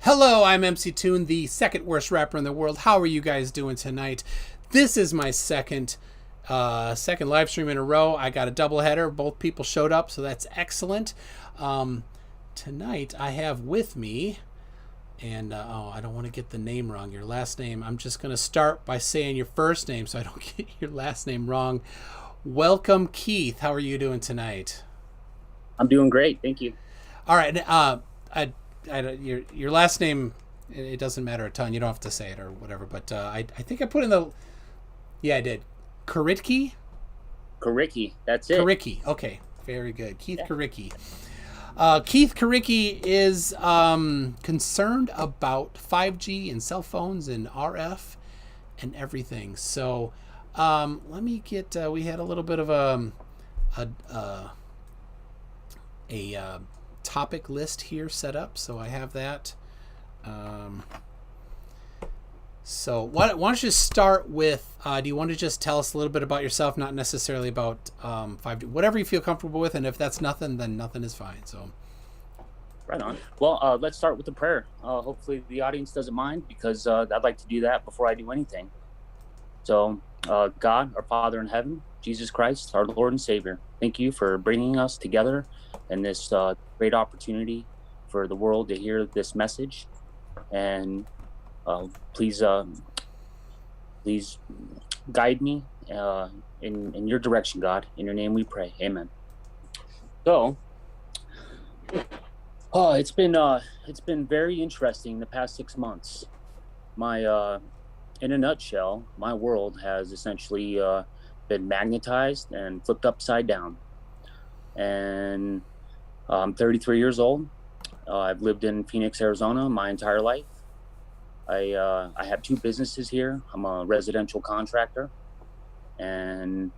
Hello, I'm MC Toon, the second worst rapper in the world. How are you guys doing tonight? This is my second live stream in a row. I got a double header. Both people showed up, so that's excellent. Tonight I have with me, and I don't want to get the name wrong. Your last name. I'm just going to start by saying your first name so I don't get your last name wrong. Welcome, Keith. How are you doing tonight? I'm doing great, thank you. All right. Your last name, it doesn't matter a ton. You don't have to say it or whatever. But I think I put in the, yeah, I did. Korittky. Korittky, that's it. Korittky. Okay, very good. Keith Yeah. Korittky. Keith Korittky is concerned about 5G and cell phones and RF and everything. So let me get. We had a little bit of a, a topic list here set up, so I have that. So why don't you start with, do you want to just tell us a little bit about yourself, not necessarily about 5D, whatever you feel comfortable with, and if that's nothing, then nothing is fine. So Right on. Well, let's start with the prayer. Hopefully the audience doesn't mind, because I'd like to do that before I do anything. So, God, our Father in heaven, Jesus Christ, our Lord and Savior, thank you for bringing us together in this great opportunity for the world to hear this message. And please guide me in your direction, God. In your name we pray. Amen. So, it's been very interesting the past 6 months. In a nutshell, my world has essentially been magnetized and flipped upside down. And I'm 33 years old. I've lived in Phoenix, Arizona my entire life. I have two businesses here. I'm a residential contractor, and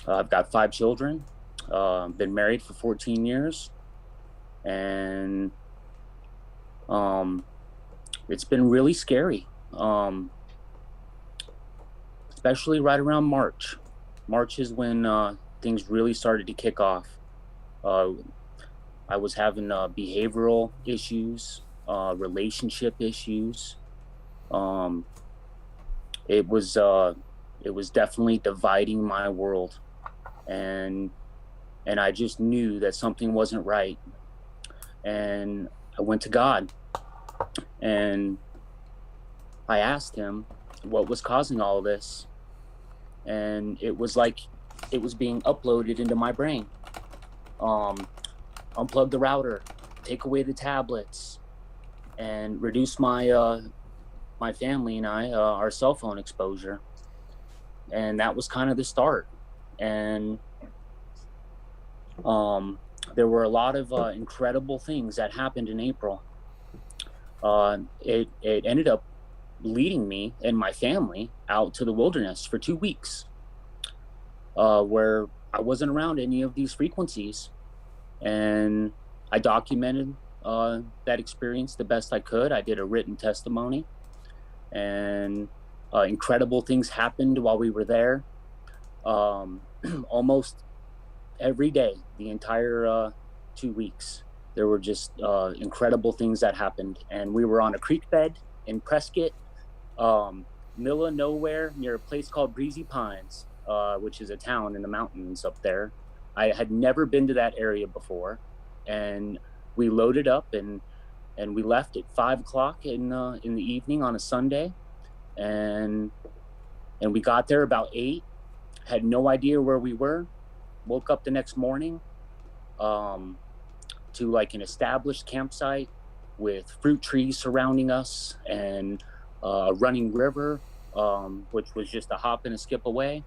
I've got 5 children. Been married for 14 years, and it's been really scary, especially right around March. March is when things really started to kick off. I was having behavioral issues, relationship issues. It was definitely dividing my world, and I just knew that something wasn't right. And I went to God, and I asked him what was causing all of this. And it was like it was being uploaded into my brain. Unplug the router, take away the tablets, and reduce my my family and I our cell phone exposure. And that was kind of the start. And there were a lot of incredible things that happened in April. It ended up leading me and my family out to the wilderness for 2 weeks, where I wasn't around any of these frequencies. And I documented that experience the best I could. I did a written testimony, and incredible things happened while we were there. Almost every day, the entire 2 weeks, there were just incredible things that happened. And we were on a creek bed in Prescott, middle of nowhere, near a place called Breezy Pines, which is a town in the mountains up there. I had never been to that area before, and we loaded up and we left at 5 o'clock in the evening on a Sunday, and we got there about 8. Had no idea where we were. Woke up the next morning to like an established campsite with fruit trees surrounding us, and a running river, which was just a hop and a skip away.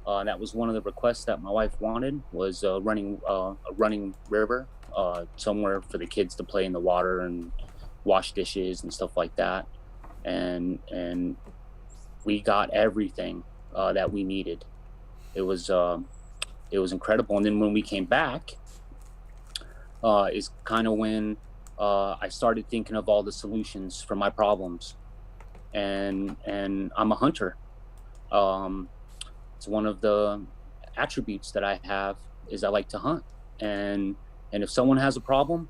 That was one of the requests that my wife wanted, was a running river, somewhere for the kids to play in the water and wash dishes and stuff like that. And we got everything that we needed. It was incredible. And then when we came back, is kind of when I started thinking of all the solutions for my problems. And I'm a hunter. It's one of the attributes that I have, is I like to hunt. And if someone has a problem,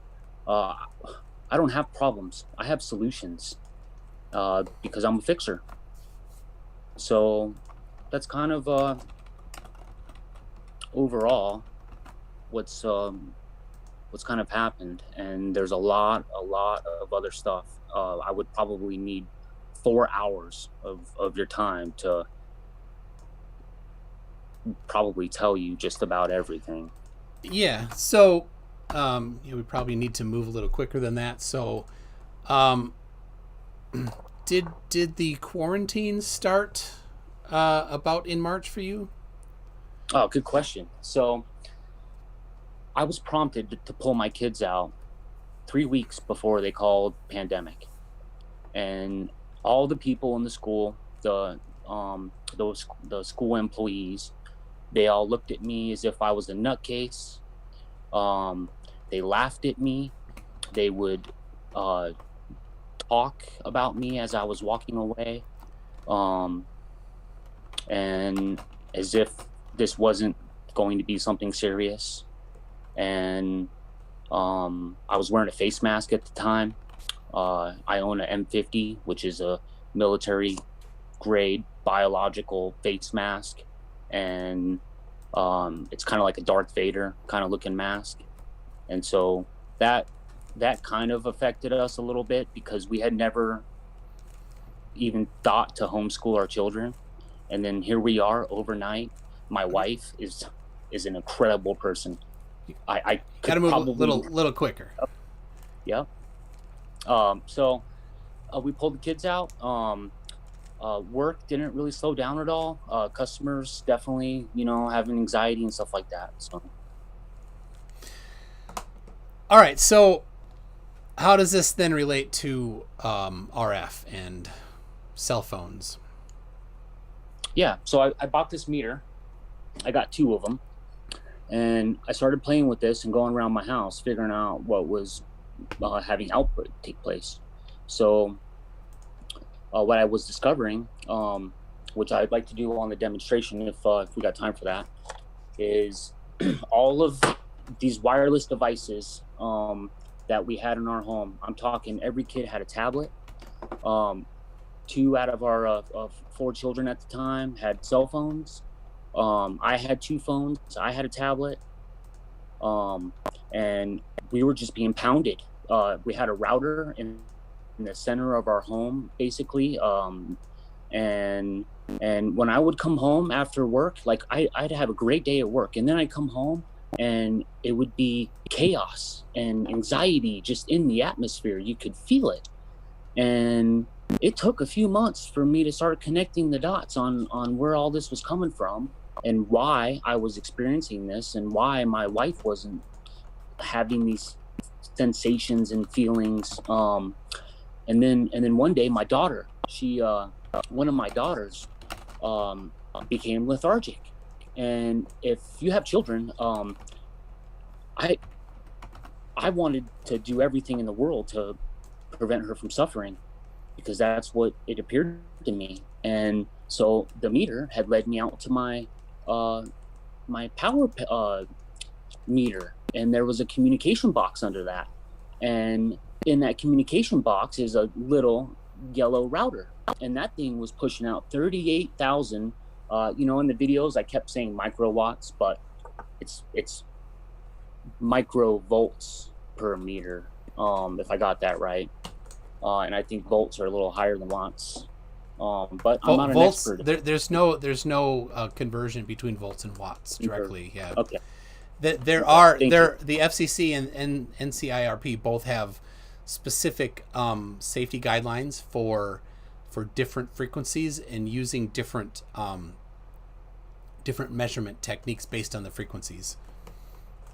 I don't have problems. I have solutions, because I'm a fixer. So that's kind of overall what's kind of happened. And there's a lot of other stuff. I would probably need 4 hours of your time to probably tell you just about everything. Yeah. So, we probably need to move a little quicker than that. So, did the quarantine start about in March for you? Oh, good question. So I was prompted to pull my kids out 3 weeks before they called pandemic, and all the people in the school, the school employees, they all looked at me as if I was a nutcase. They laughed at me. They would talk about me as I was walking away, and as if this wasn't going to be something serious. And I was wearing a face mask at the time. I own an M50, which is a military grade biological face mask, and it's kind of like a Darth Vader kind of looking mask. And so that kind of affected us a little bit, because we had never even thought to homeschool our children. And then here we are overnight. My wife is an incredible person. I gotta move probably a little quicker. Yeah. So we pulled the kids out. Work didn't really slow down at all. Customers definitely, having anxiety and stuff like that. So. All right. So how does this then relate to RF and cell phones? Yeah. So I bought this meter. I got 2 of them. And I started playing with this and going around my house, figuring out what was having output take place. So what I was discovering, which I'd like to do on the demonstration if we got time for that, is all of these wireless devices that we had in our home. I'm talking every kid had a tablet. 2 out of our 4 children at the time had cell phones. I had 2 phones. I had a tablet. And we were just being pounded. We had a router in the center of our home, basically. And when I would come home after work, like I'd have a great day at work, and then I'd come home and it would be chaos and anxiety just in the atmosphere. You could feel it. And it took a few months for me to start connecting the dots on where all this was coming from, and why I was experiencing this, and why my wife wasn't having these sensations and feelings. And then one day my daughter, one of my daughters became lethargic. And if you have children, I wanted to do everything in the world to prevent her from suffering, because that's what it appeared to me. And so the meter had led me out to my power meter, and there was a communication box under that. And in that communication box is a little yellow router, and that thing was pushing out 38,000. In the videos I kept saying microwatts, but it's microvolts per meter, if I got that right. And I think volts are a little higher than watts. But I'm not volts, an expert. There's no conversion between volts and watts directly. Yeah. Okay. The FCC and NCIRP both have specific safety guidelines for different frequencies, and using different measurement techniques based on the frequencies.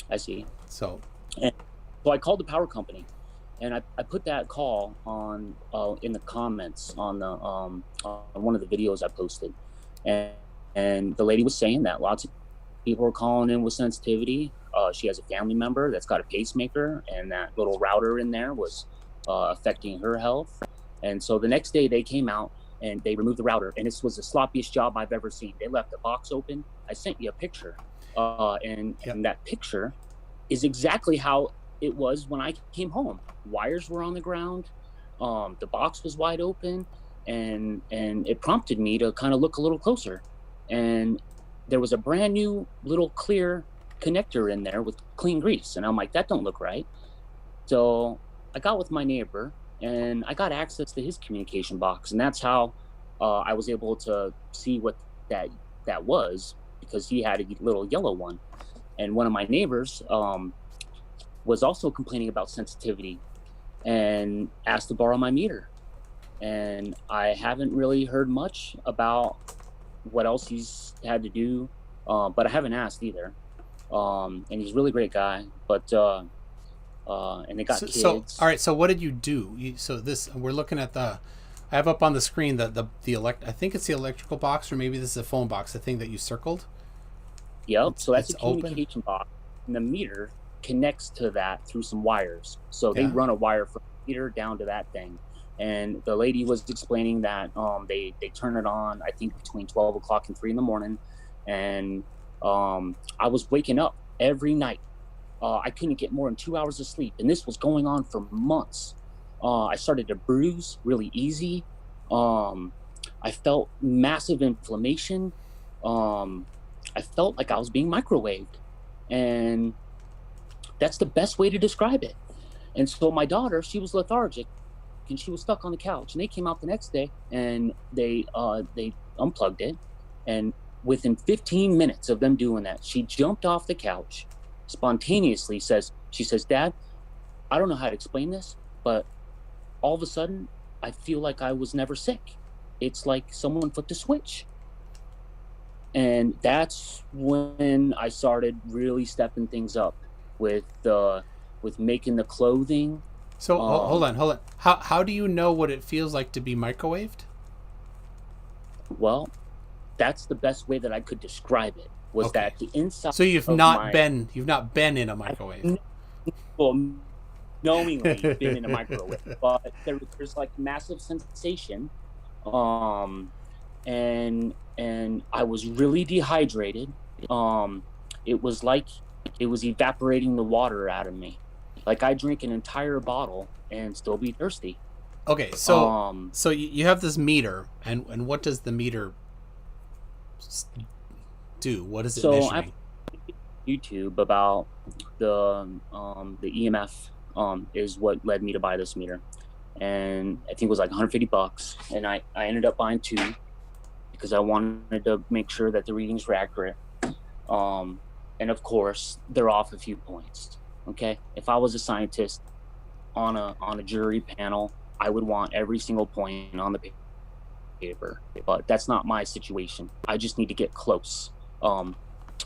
I see. So I called the power company, and I put that call on in the comments on the on one of the videos I posted, and the lady was saying that lots of people were calling in with sensitivity. She has a family member that's got a pacemaker, and that little router in there was affecting her health. And so the next day they came out and they removed the router, and this was the sloppiest job I've ever seen. They left the box open. I sent you a picture, and that picture is exactly how it was when I came home. Wires were on the ground. The box was wide open, and it prompted me to kind of look a little closer. And there was a brand new little clear connector in there with clean grease, and I'm like, that don't look right. So I got with my neighbor, and I got access to his communication box, and that's how I was able to see what that was, because he had a little yellow one. And one of my neighbors was also complaining about sensitivity and asked to borrow my meter. And I haven't really heard much about what else he's had to do, but I haven't asked either. And he's a really great guy, but and they got kids. So all right, so what did you do? We're looking at I have up on the screen the I think it's the electrical box, or maybe this is a phone box, the thing that you circled. Yep. So that's a open. communication box, and the meter connects to that through some wires. So they run a wire from the meter down to that thing. And the lady was explaining that they turn it on, I think, between 12 o'clock and 3 in the morning. And I was waking up every night. I couldn't get more than 2 hours of sleep. And this was going on for months. I started to bruise really easy. I felt massive inflammation. I felt like I was being microwaved. And that's the best way to describe it. And so my daughter, she was lethargic, and she was stuck on the couch. And they came out the next day, and they unplugged it. And within 15 minutes of them doing that, she jumped off the couch, spontaneously she says, Dad, I don't know how to explain this, but all of a sudden, I feel like I was never sick. It's like someone flipped a switch. And that's when I started really stepping things up with making the clothing. So hold on. How do you know what it feels like to be microwaved? Well, that's the best way that I could describe it. Was that the inside? So you've not been in a microwave. Well, knowingly been in a microwave, but there's like massive sensation, and I was really dehydrated. It was like it was evaporating the water out of me. Like I drink an entire bottle and still be thirsty. Okay, so you have this meter, and what does the meter do? What is it measuring? I YouTube about the EMF is what led me to buy this meter, and I think it was like $150, and I ended up buying two because I wanted to make sure that the readings were accurate. And of course, they're off a few points. Okay, if I was a scientist on a jury panel, I would want every single point on the paper, but that's not my situation. I just need to get close and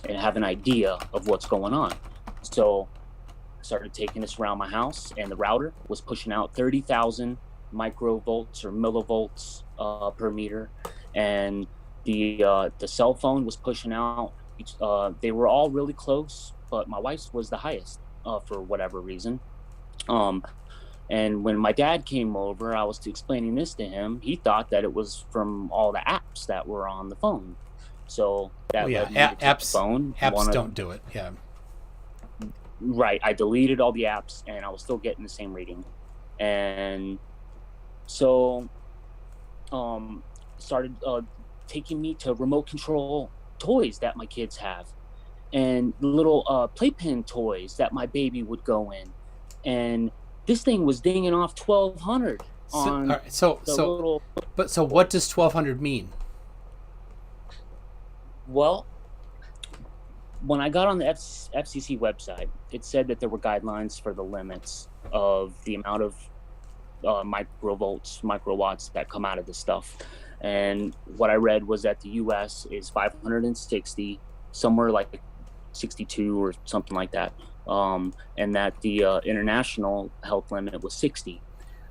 have an idea of what's going on. So I started taking this around my house, and the router was pushing out 30,000 microvolts or millivolts per meter, and the cell phone was pushing out. They were all really close, but my wife's was the highest for whatever reason. And when my dad came over, I was explaining this to him. He thought that it was from all the apps that were on the phone. So that led me to take the phone. Apps don't do it. Yeah. Right. I deleted all the apps, and I was still getting the same reading. And so started taking me to remote control toys that my kids have, and little playpen toys that my baby would go in. And this thing was dinging off 1,200 on so what does 1,200 mean? Well, when I got on the FCC website, it said that there were guidelines for the limits of the amount of microvolts, microwatts that come out of this stuff. And what I read was that the US is 560, somewhere like 62 or something like that. And that the international health limit was 60.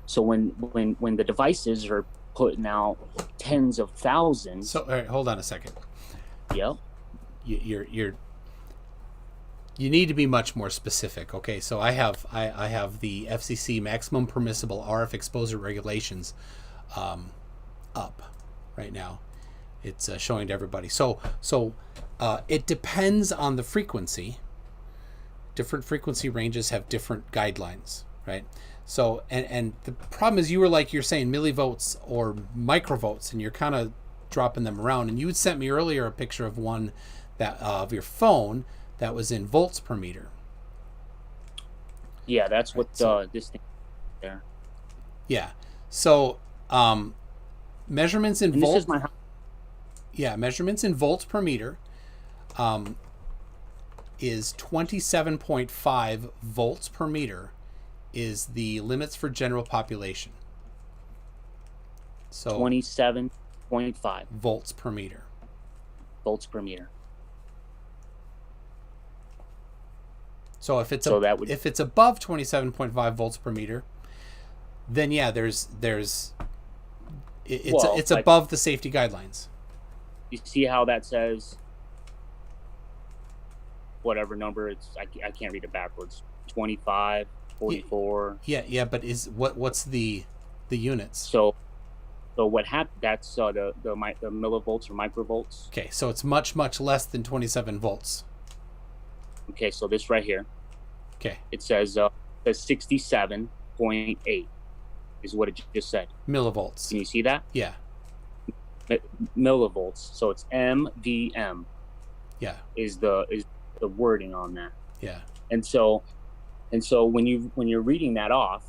So when the devices are putting out tens of thousands. So all right, hold on a second. Yep. You need to be much more specific. Okay, so I have the FCC maximum permissible RF exposure regulations up right now. It's showing to everybody. So it depends on the frequency. different frequency ranges have different guidelines, right? So, and the problem is you're saying millivolts or microvolts, and you're kind of dropping them around. And you had sent me earlier a picture of one that of your phone that was in volts per meter. Yeah, that's what this thing there. Yeah. So, measurements in volts. Measurements in volts per meter is 27.5 volts per meter is the limits for general population. So 27.5 volts per meter. Volts per meter. So if it's if it's above 27.5 volts per meter, then yeah, it's above the safety guidelines. You see how that says whatever number it's I can't read it backwards. 25, 44. Yeah, but what's the units? So what happened? That's the millivolts or microvolts. Okay, so it's much less than 27 volts. Okay, so this right here. Okay. It says 67.8 is what it just said. Millivolts. Can you see that? Yeah. Millivolts. So it's MVM. Yeah. Is the wording on that. Yeah. And so when you're reading that off,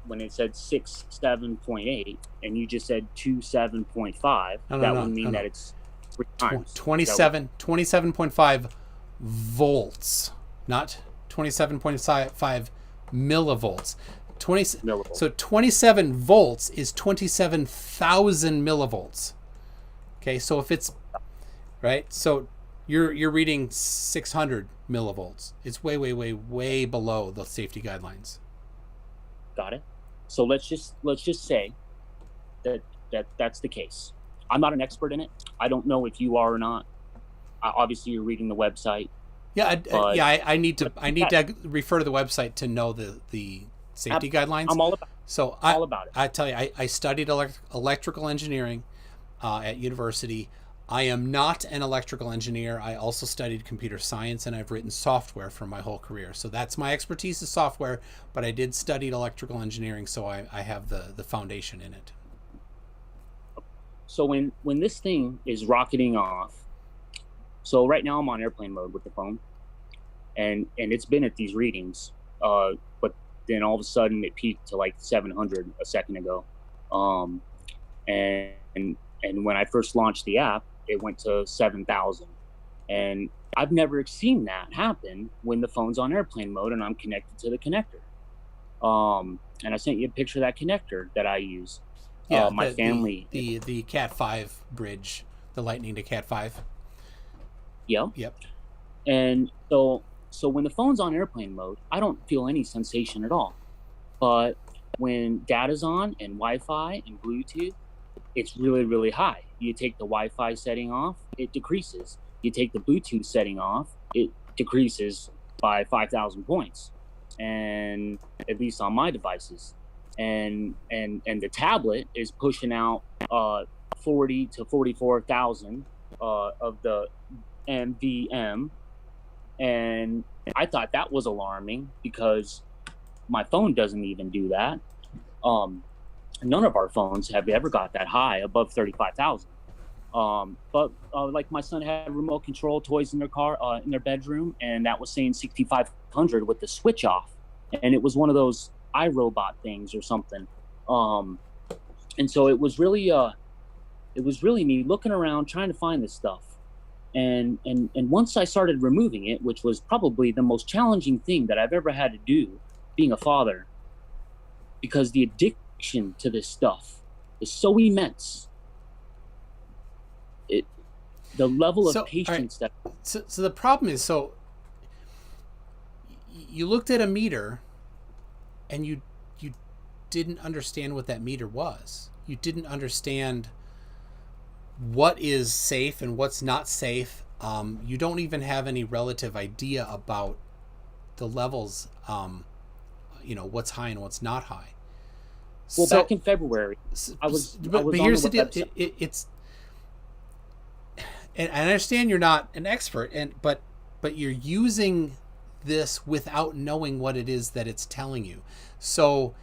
when it said 67.8 and you just said 27.5, that would mean that it's 3 times. 27.5 volts, not 27.5 millivolts. Millivolts. So 27 volts is 27,000 millivolts. Okay, so if it's right, so you're reading 600 millivolts. It's way below the safety guidelines. Got it. So let's just say that's the case. I'm not an expert in it. I don't know if you are or not. Obviously, you're reading the website. Yeah, I need to refer to the website to know the safety guidelines. I'm all about. So all about it. I tell you, I studied electrical engineering at university. I am not an electrical engineer. I also studied computer science, and I've written software for my whole career. So that's my expertise is software, but I did study electrical engineering, so I have the foundation in it. So when this thing is rocketing off, so right now I'm on airplane mode with the phone, and it's been at these readings, but then all of a sudden it peaked to like 700 a second ago, and when I first launched the app, it went to 7,000, and I've never seen that happen when the phone's on airplane mode and I'm connected to the connector. And I sent you a picture of that connector that I use. Yeah, my family. The Cat 5 bridge, the Lightning to Cat 5. Yep. And so when the phone's on airplane mode, I don't feel any sensation at all. But when data's on and Wi-Fi and Bluetooth, it's really, really high. You take the Wi-Fi setting off, it decreases. You take the Bluetooth setting off, it decreases by 5,000 points. And at least on my devices. And the tablet is pushing out 40 to 44,000 of the MVM, and I thought that was alarming because my phone doesn't even do that. None of our phones have ever got that high above 35,000. But like my son had remote control toys in their car, in their bedroom, and that was saying 6,500 with the switch off, and it was one of those iRobot things or something. And so it was really me looking around trying to find this stuff. And once I started removing it, which was probably the most challenging thing that I've ever had to do being a father, because the addiction to this stuff is so immense. The level of patience right. So the problem is, so you looked at a meter and you didn't understand what that meter was. You didn't understand what is safe and what's not safe. You don't even have any relative idea about the levels, what's high and what's not high. Well, back in February, I was here's the deal. It's and I understand you're not an expert, but you're using this without knowing what it is that it's telling you. So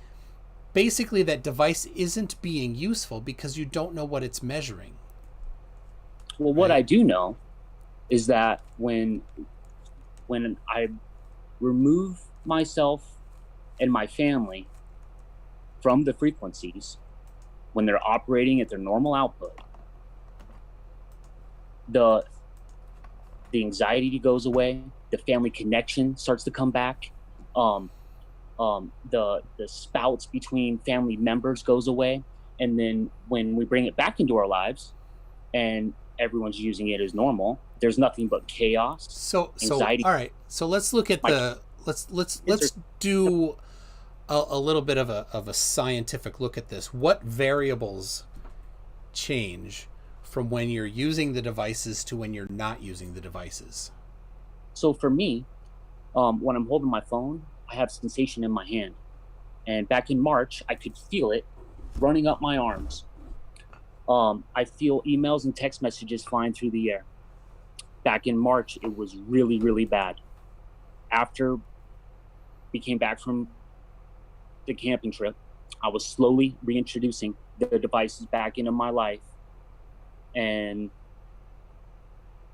basically that device isn't being useful because you don't know what it's measuring. Well, what I do know is that when I remove myself and my family from the frequencies, when they're operating at their normal output, the anxiety goes away, the family connection starts to come back, the spouts between family members goes away, and then when we bring it back into our lives and everyone's using it as normal, there's nothing but chaos. So all right. So let's look at let's do a little bit of a scientific look at this. What variables change from when you're using the devices to when you're not using the devices? So for me, when I'm holding my phone, I have sensation in my hand. And back in March, I could feel it running up my arms. I feel emails and text messages flying through the air. Back in March, it was really, really bad. After we came back from the camping trip, I was slowly reintroducing the devices back into my life. And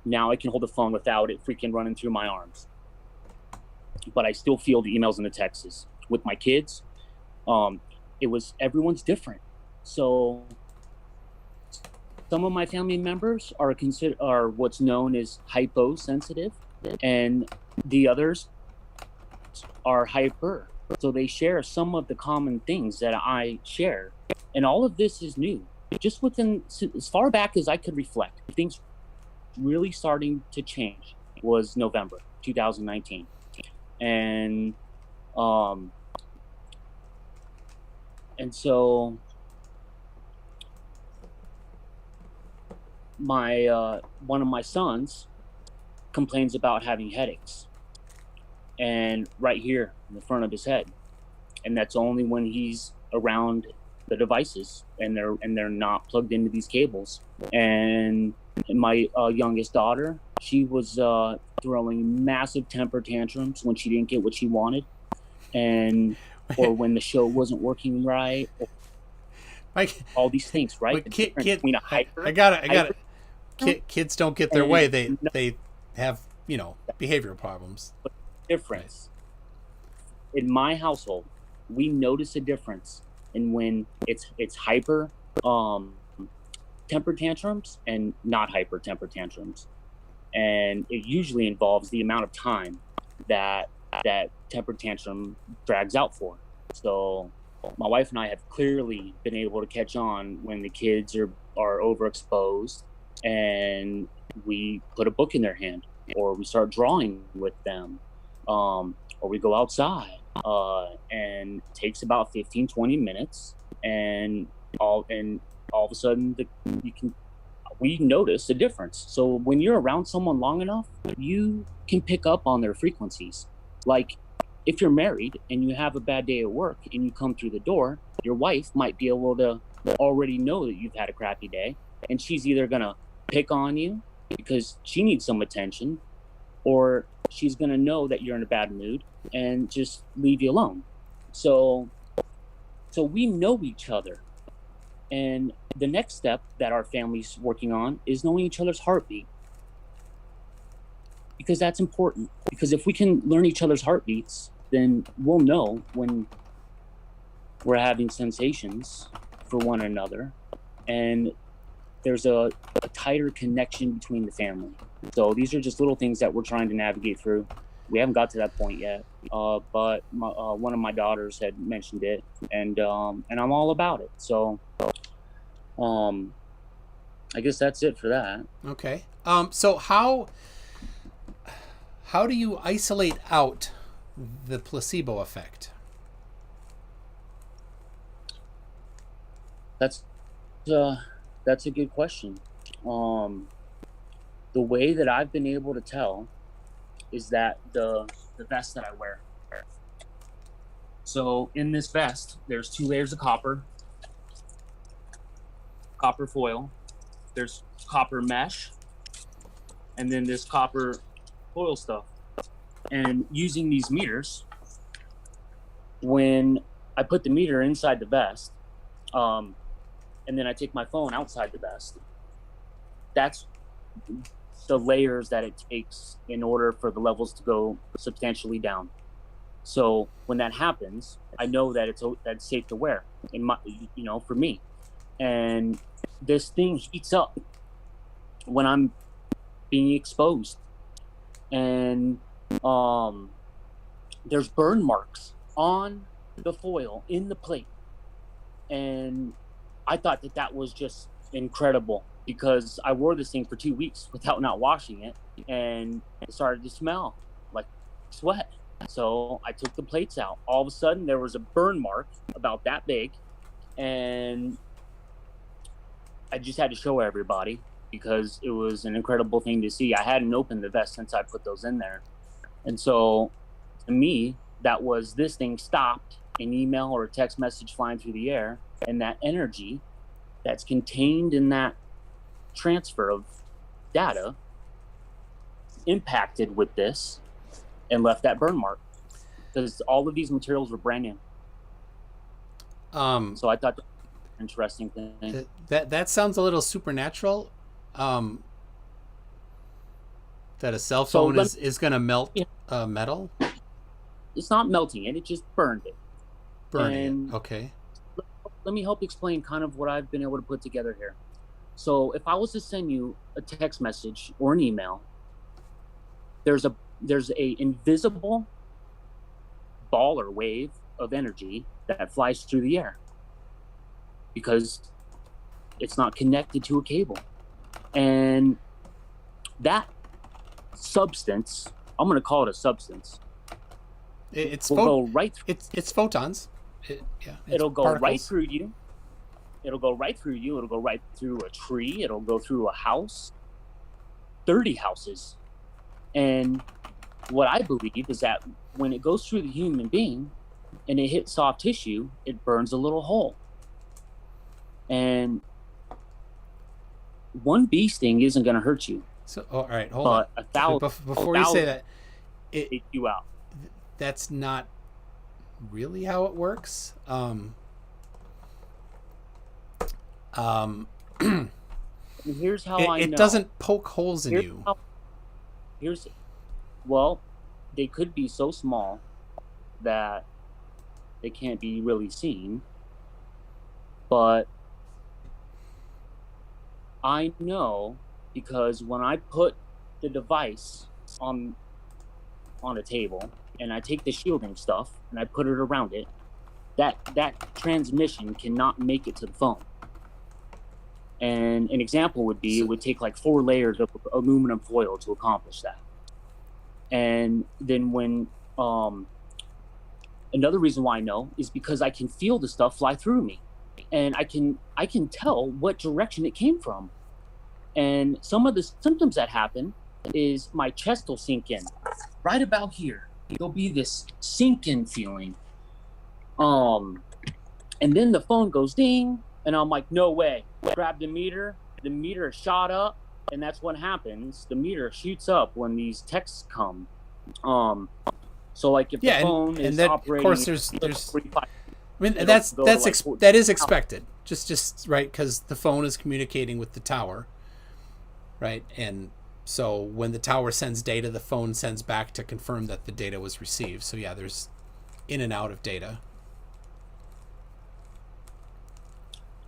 now I can hold the phone without it freaking running through my arms. But I still feel the emails and the texts. With my kids, everyone's different. So some of my family members are what's known as hyposensitive, and the others are hyper. So they share some of the common things that I share. And all of this is new. Just within, as far back as I could reflect, things really starting to change was November 2019. And so my one of my sons complains about having headaches, and right here in the front of his head, and that's only when he's around the devices and they're not plugged into these cables. And my youngest daughter, she was throwing massive temper tantrums when she didn't get what she wanted, and or when the show wasn't working right, all these things, right? Between a hyper, I got it. Kids don't get their way. They have, behavioral problems. But difference. In my household, we notice a difference in when it's hyper temper tantrums and not hyper temper tantrums. And it usually involves the amount of time that temper tantrum drags out for. So my wife and I have clearly been able to catch on when the kids are overexposed, and we put a book in their hand, or we start drawing with them, or we go outside, and it takes about 15-20 minutes, and all of a sudden we notice a difference. So when you're around someone long enough, you can pick up on their frequencies. Like if you're married and you have a bad day at work and you come through the door, your wife might be able to already know that you've had a crappy day, and she's either gonna pick on you because she needs some attention, or she's gonna know that you're in a bad mood and just leave you alone. So we know each other. And the next step that our family's working on is knowing each other's heartbeat. Because that's important. Because if we can learn each other's heartbeats, then we'll know when we're having sensations for one another. And there's a tighter connection between the family. So these are just little things that we're trying to navigate through. We haven't got to that point yet, but one of my daughters had mentioned it, and I'm all about it. So I guess that's it for that. Okay. So how do you isolate out the placebo effect? That's a good question. The way that I've been able to tell is that the vest that I wear. So in this vest, there's 2 layers of copper foil, there's copper mesh, and then this copper foil stuff. And using these meters, when I put the meter inside the vest, and then I take my phone outside the vest, that's the layers that it takes in order for the levels to go substantially down. So when that happens, I know that that's safe to wear for me. And this thing heats up when I'm being exposed, and there's burn marks on the foil in the plate. And I thought that was just incredible, because I wore this thing for 2 weeks without not washing it, and it started to smell like sweat. So I took the plates out. All of a sudden there was a burn mark about that big, and I just had to show everybody, because it was an incredible thing to see. I hadn't opened the vest since I put those in there. And so to me, that was this thing stopped, an email or a text message flying through the air, and that energy that's contained in that transfer of data impacted with this and left that burn mark, because all of these materials were brand new. So I thought that was an interesting thing. That sounds a little supernatural. That a cell phone is going to melt metal. It's not melting it; it just burned it. Burning it. Okay. Let me help explain kind of what I've been able to put together here. So if I was to send you a text message or an email, there's a invisible ball or wave of energy that flies through the air, because it's not connected to a cable. And that substance, I'm going to call it a substance, it's photons. It'll go particles. right through you. It'll go right through you. It'll go right through a tree. It'll go through a house, 30 houses. And what I believe is that when it goes through the human being and it hits soft tissue, it burns a little hole. And one bee sting isn't going to hurt you. So, all right, hold on. But 1,000 before you say that, take you out. That's not really how it works. Here's how I know. It doesn't poke holes in you. Well, they could be so small that they can't be really seen. But I know, because when I put the device on a table and I take the shielding stuff and I put it around it, that transmission cannot make it to the phone. And an example would be, it would take like 4 layers of aluminum foil to accomplish that. And then when another reason why I know is because I can feel the stuff fly through me, and I can tell what direction it came from. And some of the symptoms that happen is my chest will sink in right about here. There'll be this sink in feeling. And then the phone goes ding, and I'm like, no way. Grab the meter shot up, and that's what happens. The meter shoots up when these texts come. So like if the phone is operating, of course there's 45, I mean that is expected. Just right, because the phone is communicating with the tower, right? And so when the tower sends data, the phone sends back to confirm that the data was received. So yeah, there's in and out of data.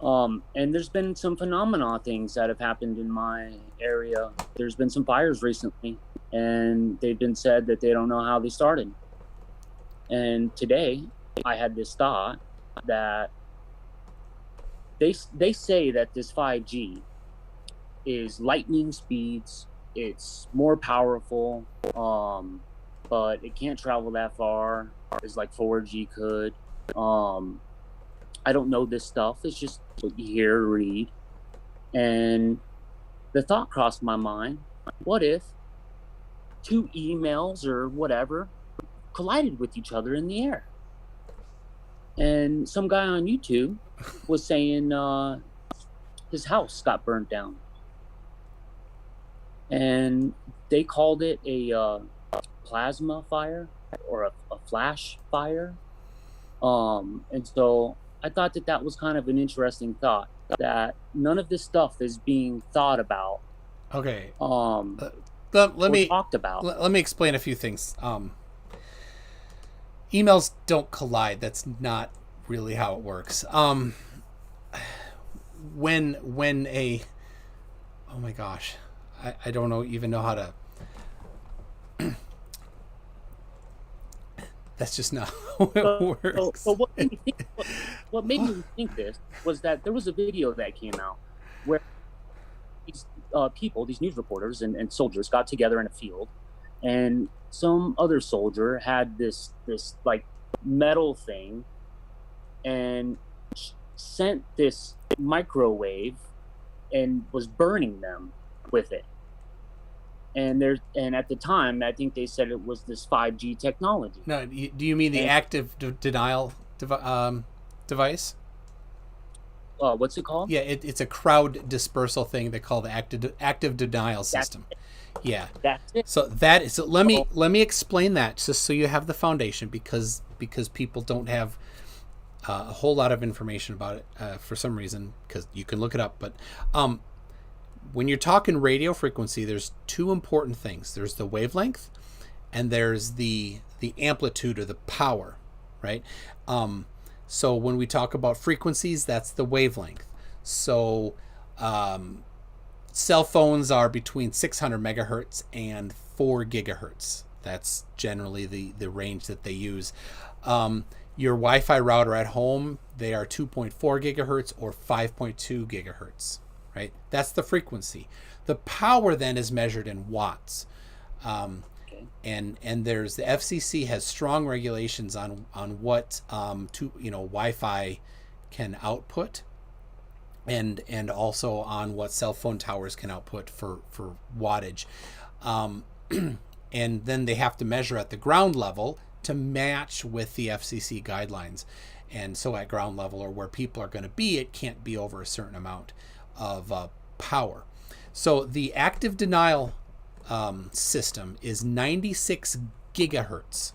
And there's been some phenomena things that have happened in my area. There's been some fires recently, and they've been said that they don't know how they started. And today I had this thought that they say that this 5G is lightning speeds. It's more powerful, but it can't travel that far as like 4G could. I don't know this stuff. It's just what you hear or read. And the thought crossed my mind, what if 2 emails or whatever collided with each other in the air? And some guy on YouTube was saying his house got burnt down. And they called it a plasma fire or a flash fire. And so I thought that that was kind of an interesting thought, that none of this stuff is being thought about, Okay. um, Let or me talked about. let me explain a few things. Emails don't collide. That's not really how it works. When a oh my gosh, I don't know even know how to. That's just not how it works. So what made me think this was that there was a video that came out where these people, these news reporters and soldiers, got together in a field, and some other soldier had this like metal thing, and sent this microwave and was burning them with it. And at the time, I think they said it was this 5G technology. No, do you mean the active denial device? What's it called? Yeah, it's a crowd dispersal thing they call the active denial system. Yeah. That's it. So that is. So let me explain that just so you have the foundation, because people don't have a whole lot of information about it for some reason, because you can look it up. But when you're talking radio frequency, there's two important things. There's the wavelength, and there's the amplitude or the power, right? So when we talk about frequencies, that's the wavelength. So cell phones are between 600 megahertz and 4 gigahertz. That's generally the range that they use. Your Wi-Fi router at home, they are 2.4 gigahertz or 5.2 gigahertz, right? That's the frequency. The power then is measured in watts. And there's the FCC has strong regulations on what Wi-Fi can output, and also on what cell phone towers can output for wattage, and then they have to measure at the ground level to match with the FCC guidelines. And so at ground level, or where people are going to be, it can't be over a certain amount of power. So the active denial system is 96 gigahertz,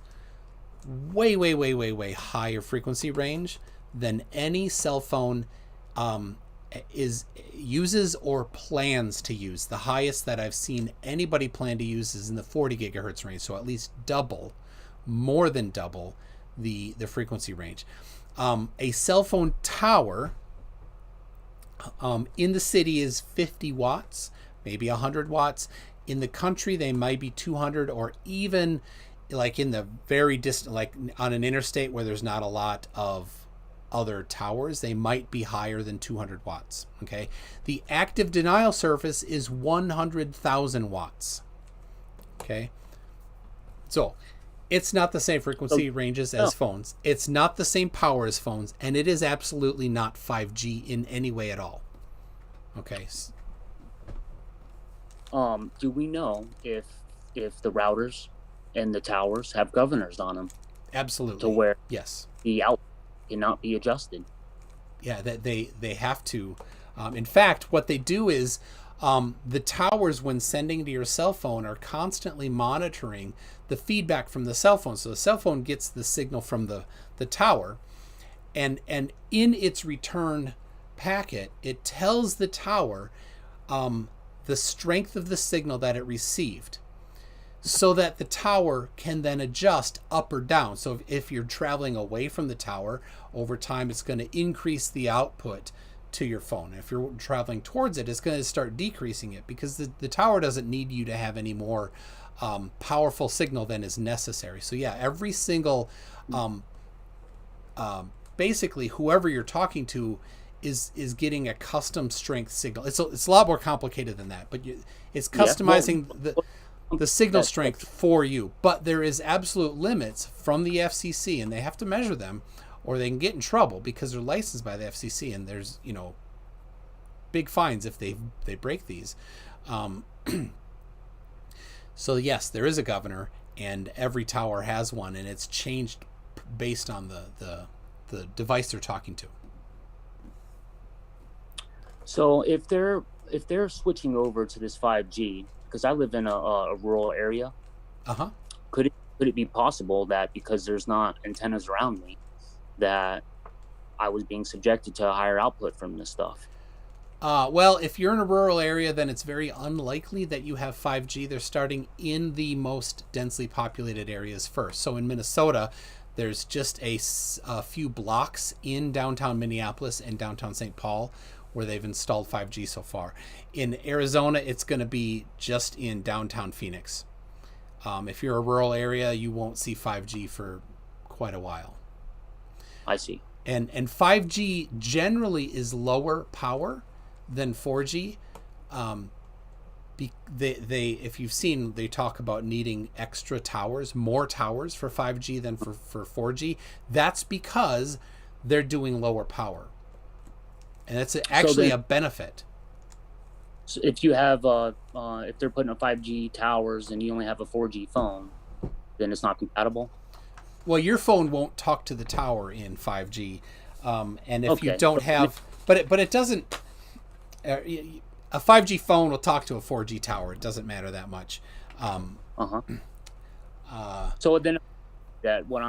way higher frequency range than any cell phone uses or plans to use. The highest that I've seen anybody plan to use is in the 40 gigahertz range, so at least more than double the frequency range. A cell phone tower in the city is 50 watts, maybe 100 watts. In the country, they might be 200, or even like in the very distant, like on an interstate where there's not a lot of other towers, they might be higher than 200 watts. Okay. The active denial surface is 100,000 watts. Okay. So it's not the same frequency ranges as phones. It's not the same power as phones, and it is absolutely not 5G in any way at all. Okay. Do we know if the routers and the towers have governors on them? Absolutely. To where yes, the output cannot be adjusted. Yeah, that they have to. In fact, what they do is the towers, when sending to your cell phone, are constantly monitoring the feedback from the cell phone. So the cell phone gets the signal from the tower, and in its return packet, it tells the tower the strength of the signal that it received, so that the tower can then adjust up or down. So if you're traveling away from the tower, over time it's going to increase the output to your phone. If you're traveling towards it, it's going to start decreasing it, because the tower doesn't need you to have any more powerful signal than is necessary. So yeah, every single basically whoever you're talking to is getting a custom strength signal. It's a lot more complicated than that, but it's customizing the signal strength for you. But there is absolute limits from the FCC, and they have to measure them, or they can get in trouble because they're licensed by the FCC, and there's big fines if they break these. So yes, there is a governor, and every tower has one, and it's changed based on the device they're talking to. So if they're switching over to this 5G, because I live in a rural area, could it be possible that because there's not antennas around me, that I was being subjected to a higher output from this stuff? Well, if you're in a rural area, then it's very unlikely that you have 5G. They're starting in the most densely populated areas first. So in Minnesota, there's just a few blocks in downtown Minneapolis and downtown St. Paul where they've installed 5G so far. In Arizona, it's going to be just in downtown Phoenix. If you're a rural area, you won't see 5G for quite a while. I see. And 5G generally is lower power than 4G. They if you've seen, they talk about needing extra towers, more towers for 5G than for 4G. That's because they're doing lower power, and that's actually a benefit. So if you have if they're putting up 5G towers and you only have a 4G phone, then it's not compatible. Well, your phone won't talk to the tower in 5G, and if you don't have, but it doesn't. A 5G phone will talk to a 4G tower. It doesn't matter that much. So then, that what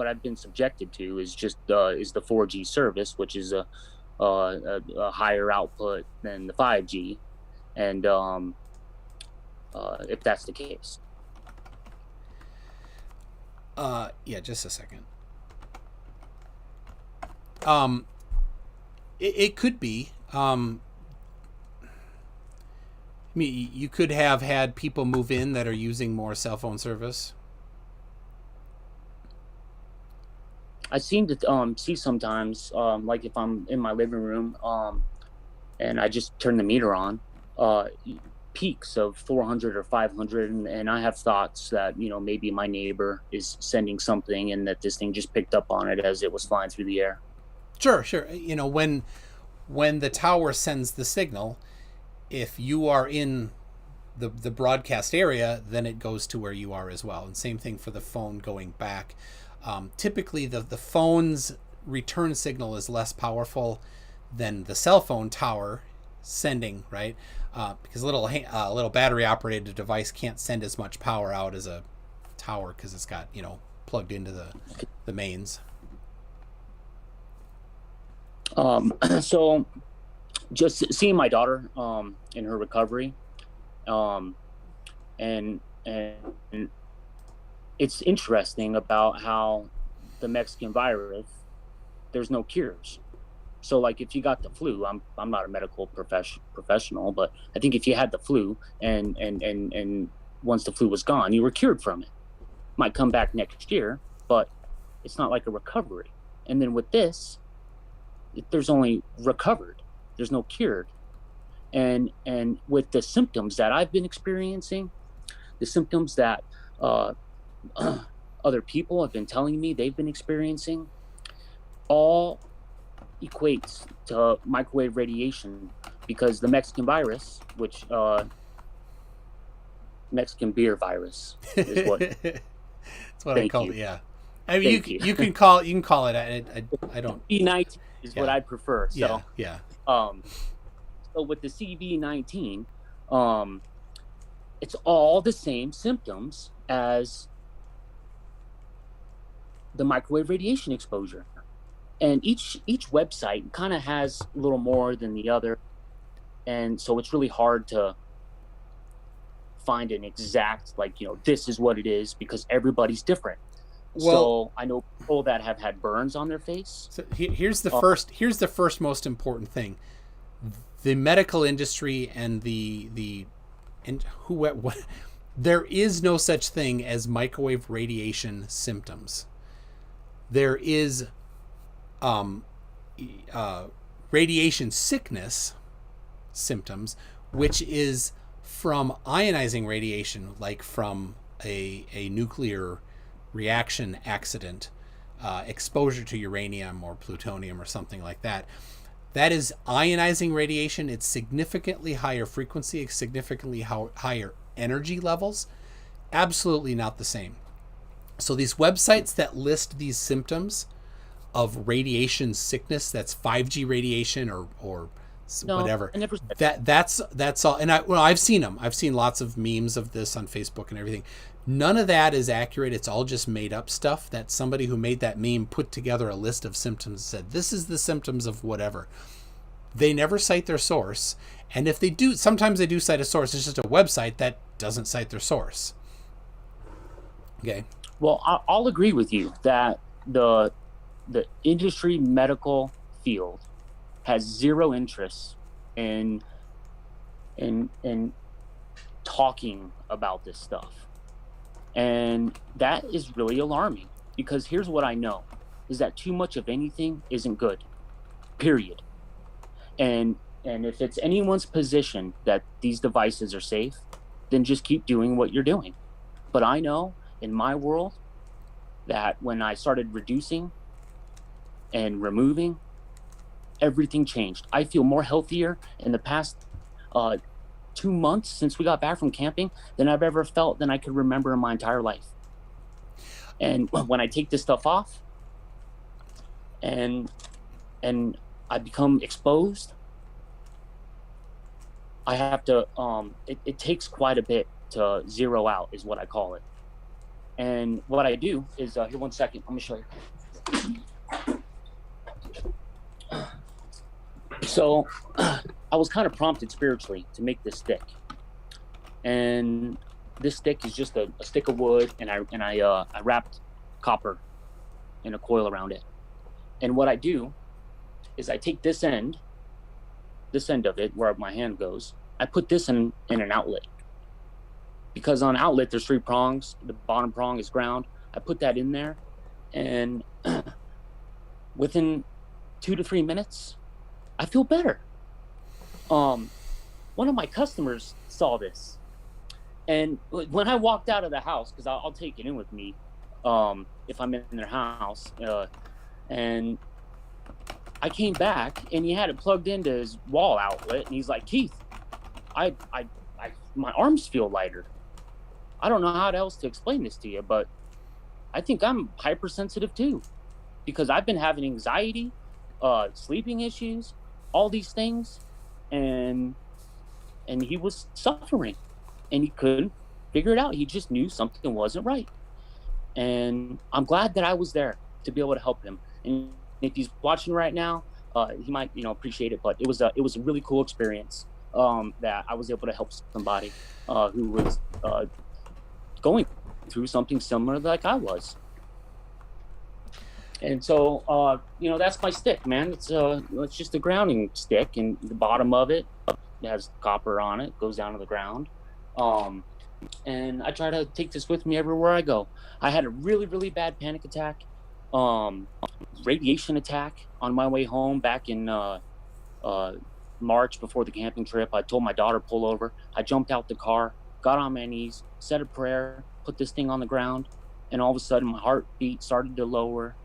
I've been subjected to is just is the 4G service, which is a higher output than the 5G, and if that's the case. Yeah, just a second. It could be. I mean, you could have had people move in that are using more cell phone service. I seem to see sometimes, like if I'm in my living room, and I just turn the meter on, peaks of 400 or 500, and I have thoughts that, you know, maybe my neighbor is sending something and that this thing just picked up on it as it was flying through the air. Sure. You know, when the tower sends the signal, if you are in the broadcast area, then it goes to where you are as well. And same thing for the phone going back. Typically, the phone's return signal is less powerful than the cell phone tower sending, right? Because a little battery operated device can't send as much power out as a tower because it's got, you know, plugged into the mains. So just seeing my daughter in her recovery, and it's interesting about how the Mexican virus, there's no cures. So like if you got the flu, I'm not a medical professional, but I think if you had the flu and once the flu was gone, you were cured from it. Might come back next year, but it's not like a recovery. And then with this, there's only recovered. There's no cured. And with the symptoms that I've been experiencing, the symptoms that other people have been telling me they've been experiencing, all equates to microwave radiation, because the Mexican virus, which Mexican beer virus is what that's what I call it. Yeah, I mean you can call it. I don't. CV-19 is what I prefer. So yeah. So with the CV-19, it's all the same symptoms as the microwave radiation exposure. And each website kind of has a little more than the other. And so it's really hard to find an exact, like, you know, this is what it is, because everybody's different. Well, so I know people that have had burns on their face. So here's the first most important thing. The medical industry and there is no such thing as microwave radiation symptoms. There is radiation sickness symptoms, which is from ionizing radiation, like from a nuclear reaction accident, exposure to uranium or plutonium or something like that. That is ionizing radiation. It's significantly higher frequency, significantly higher energy levels. Absolutely not the same. So these websites that list these symptoms of radiation sickness, that's 5G radiation or No, whatever. I never said That's all. And I've seen them. I've seen lots of memes of this on Facebook and everything. None of that is accurate. It's all just made up stuff that somebody who made that meme put together a list of symptoms and said, this is the symptoms of whatever. They never cite their source. And if they do, sometimes they do cite a source. It's just a website that doesn't cite their source. Okay. Well, I'll agree with you that the industry medical field has zero interest in talking about this stuff. And that is really alarming, because here's what I know is that too much of anything isn't good, period. And if it's anyone's position that these devices are safe, then just keep doing what you're doing. But I know in my world that when I started reducing and removing, everything changed. I feel more healthier in the past 2 months since we got back from camping than I've ever felt than I could remember in my entire life. And when I take this stuff off and I become exposed, I have to, it takes quite a bit to zero out, is what I call it. And what I do is, here, 1 second, let me show you. So I was kind of prompted spiritually to make this stick. And this stick is just a stick of wood, and I wrapped copper in a coil around it. And what I do is I take this end of it, where my hand goes, I put this in an outlet. Because on outlet, there's 3 prongs. The bottom prong is ground. I put that in there, and within 2 to 3 minutes, I feel better. One of my customers saw this, and when I walked out of the house, because I'll take it in with me if I'm in their house, and I came back, and he had it plugged into his wall outlet, and he's like, Keith, my arms feel lighter. I don't know how else to explain this to you, but I think I'm hypersensitive too, because I've been having anxiety, sleeping issues, all these things, and he was suffering, and he couldn't figure it out. He just knew something wasn't right, and I'm glad that I was there to be able to help him. And if he's watching right now, he might, appreciate it. But it was a really cool experience that I was able to help somebody who was going through something similar like I was. And so, that's my stick, man. It's just a grounding stick, and the bottom of it has copper on it, goes down to the ground. And I try to take this with me everywhere I go. I had a really, really bad panic attack, radiation attack on my way home back in March before the camping trip. I told my daughter, pull over. I jumped out the car, got on my knees, said a prayer, put this thing on the ground, and all of a sudden my heartbeat started to lower.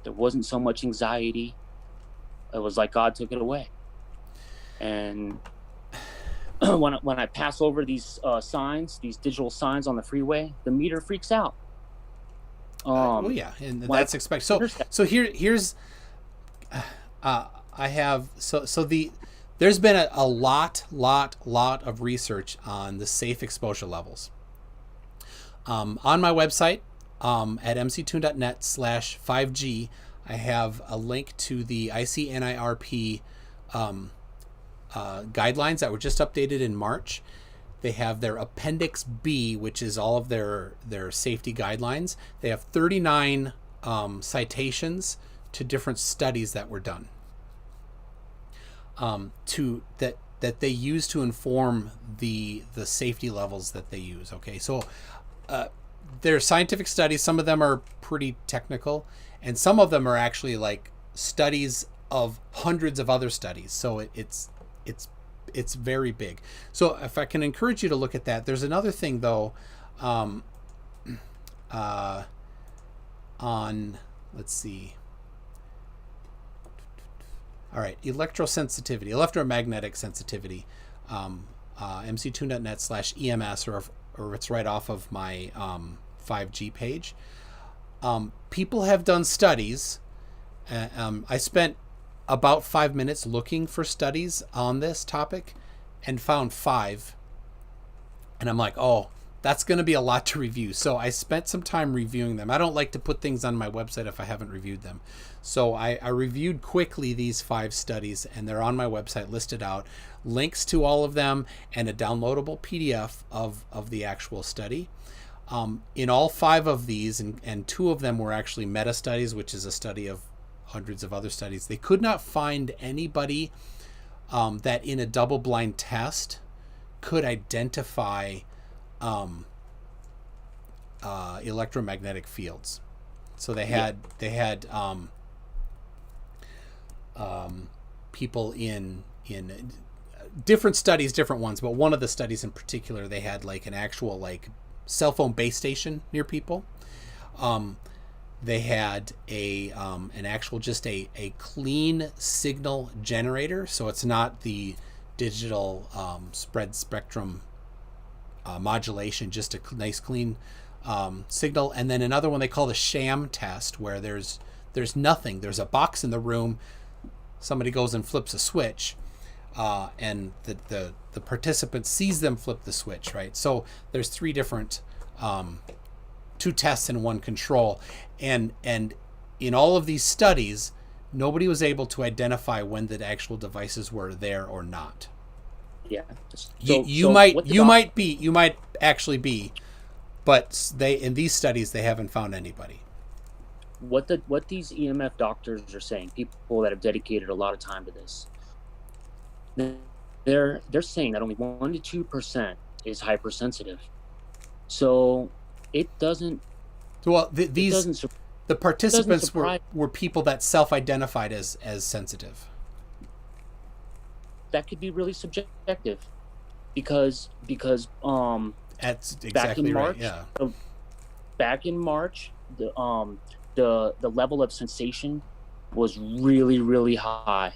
There wasn't so much anxiety. It was like God took it away. And when I pass over these signs, these digital signs on the freeway, the meter freaks out. Oh yeah, and that's expected. So here's I have there's been a lot of research on the safe exposure levels. On my website, at mctune.net/5G, I have a link to the ICNIRP guidelines that were just updated in March. They have their Appendix B, which is all of their safety guidelines. They have 39 citations to different studies that were done that they use to inform the safety levels that they use. Okay, so they're scientific studies. Some of them are pretty technical, and some of them are actually like studies of hundreds of other studies. So it's very big. So if I can encourage you to look at that. There's another thing though, on, let's see. All right, electromagnetic sensitivity, mctune.net/EMS, or it's right off of my 5G page. People have done studies. I spent about 5 minutes looking for studies on this topic and found 5. And I'm like, oh, that's going to be a lot to review. So I spent some time reviewing them. I don't like to put things on my website if I haven't reviewed them. So I reviewed quickly these 5 studies, and they're on my website listed out. Links to all of them and a downloadable PDF of the actual study. In all 5 of these, and 2 of them were actually meta studies, which is a study of hundreds of other studies, they could not find anybody that in a double-blind test could identify electromagnetic fields. So they had people in different studies, different ones, but one of the studies in particular, they had like an actual like cell phone base station near people. They had an actual just a clean signal generator, so it's not the digital spread spectrum modulation, just a nice clean signal. And then another one they call the Sham Test, where there's nothing. There's a box in the room. Somebody goes and flips a switch, and the participant sees them flip the switch, right? So there's 3 different 2 tests and 1 control, and in all of these studies, nobody was able to identify when the actual devices were there or not. Yeah, you might actually be, but in these studies they haven't found anybody. What these EMF doctors are saying, people that have dedicated a lot of time to this, they're saying that only 1% to 2% is hypersensitive. So it doesn't. Well, the participants were people that self-identified as sensitive. That could be really subjective, because that's exactly right. Yeah. Back in March, the level of sensation was really, really high,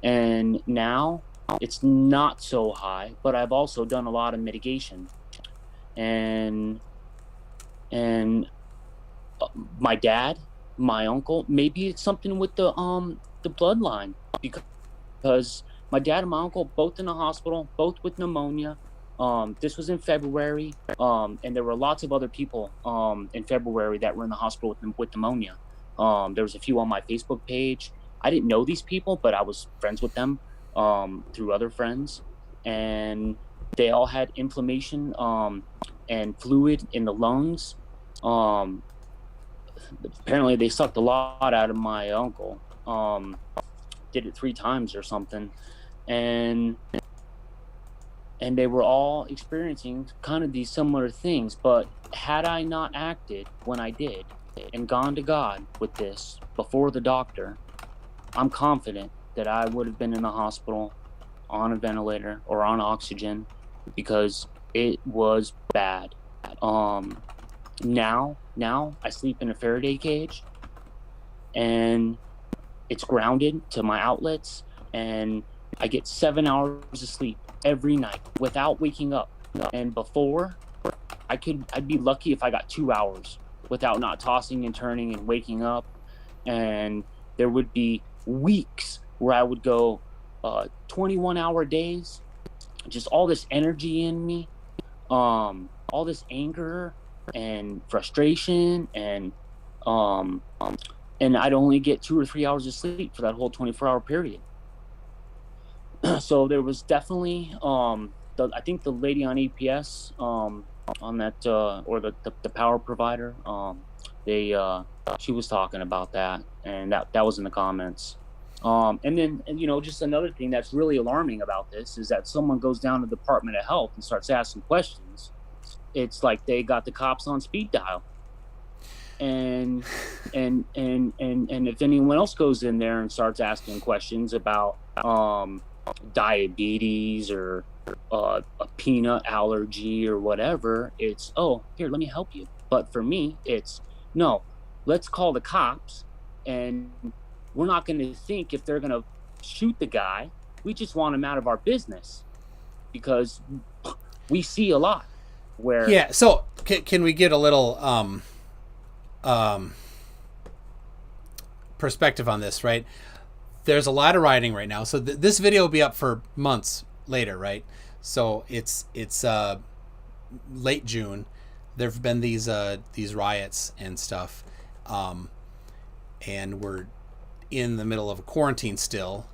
and now it's not so high. But I've also done a lot of mitigation, and my dad, my uncle, maybe it's something with the bloodline, because my dad and my uncle both in the hospital, both with pneumonia. This was in February, and there were lots of other people in February that were in the hospital with pneumonia. There was a few on my Facebook page. I didn't know these people, but I was friends with them through other friends, and they all had inflammation and fluid in the lungs. Apparently they sucked a lot out of my uncle. Did it 3 times or something, and they were all experiencing kind of these similar things. But had I not acted when I did and gone to God with this before the doctor, I'm confident that I would have been in the hospital on a ventilator or on oxygen, because it was bad. Now I sleep in a Faraday cage, and it's grounded to my outlets, and I get 7 hours of sleep every night without waking up. And before, I'd be lucky if I got 2 hours without not tossing and turning and waking up. And there would be weeks where I would go 21-hour days, just all this energy in me, all this anger and frustration, and I'd only get 2 or 3 hours of sleep for that whole 24-hour period. So there was definitely I think the lady on EPS on that or the power provider, she was talking about that, and that was in the comments. And then, just another thing that's really alarming about this is that someone goes down to the Department of Health and starts asking questions. It's like they got the cops on speed dial. And if anyone else goes in there and starts asking questions about diabetes or a peanut allergy or whatever, it's, oh, here, let me help you. But for me, it's, no, let's call the cops, and we're not going to think if they're going to shoot the guy. We just want him out of our business, because we see a lot where... Yeah, so can we get a little perspective on this, right? there's a lot of rioting right now. So this video will be up for months later, right? So it's late June. There've been these riots and stuff, and we're in the middle of a quarantine still.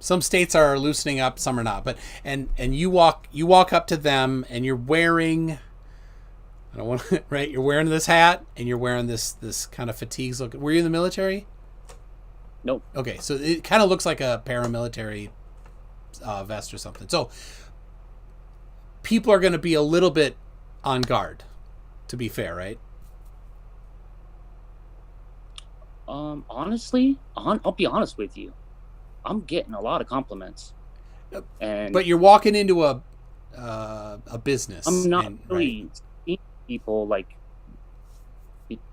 Some states are loosening up, some are not. But and you walk up to them and you're wearing, I don't want to, right? You're wearing this hat and you're wearing this kind of fatigues look. Were you in the military? Nope. Okay, so it kind of looks like a paramilitary vest or something. So people are going to be a little bit on guard, to be fair, right? Honestly, I'll be honest with you. I'm getting a lot of compliments. But you're walking into a business. I'm not really seeing people like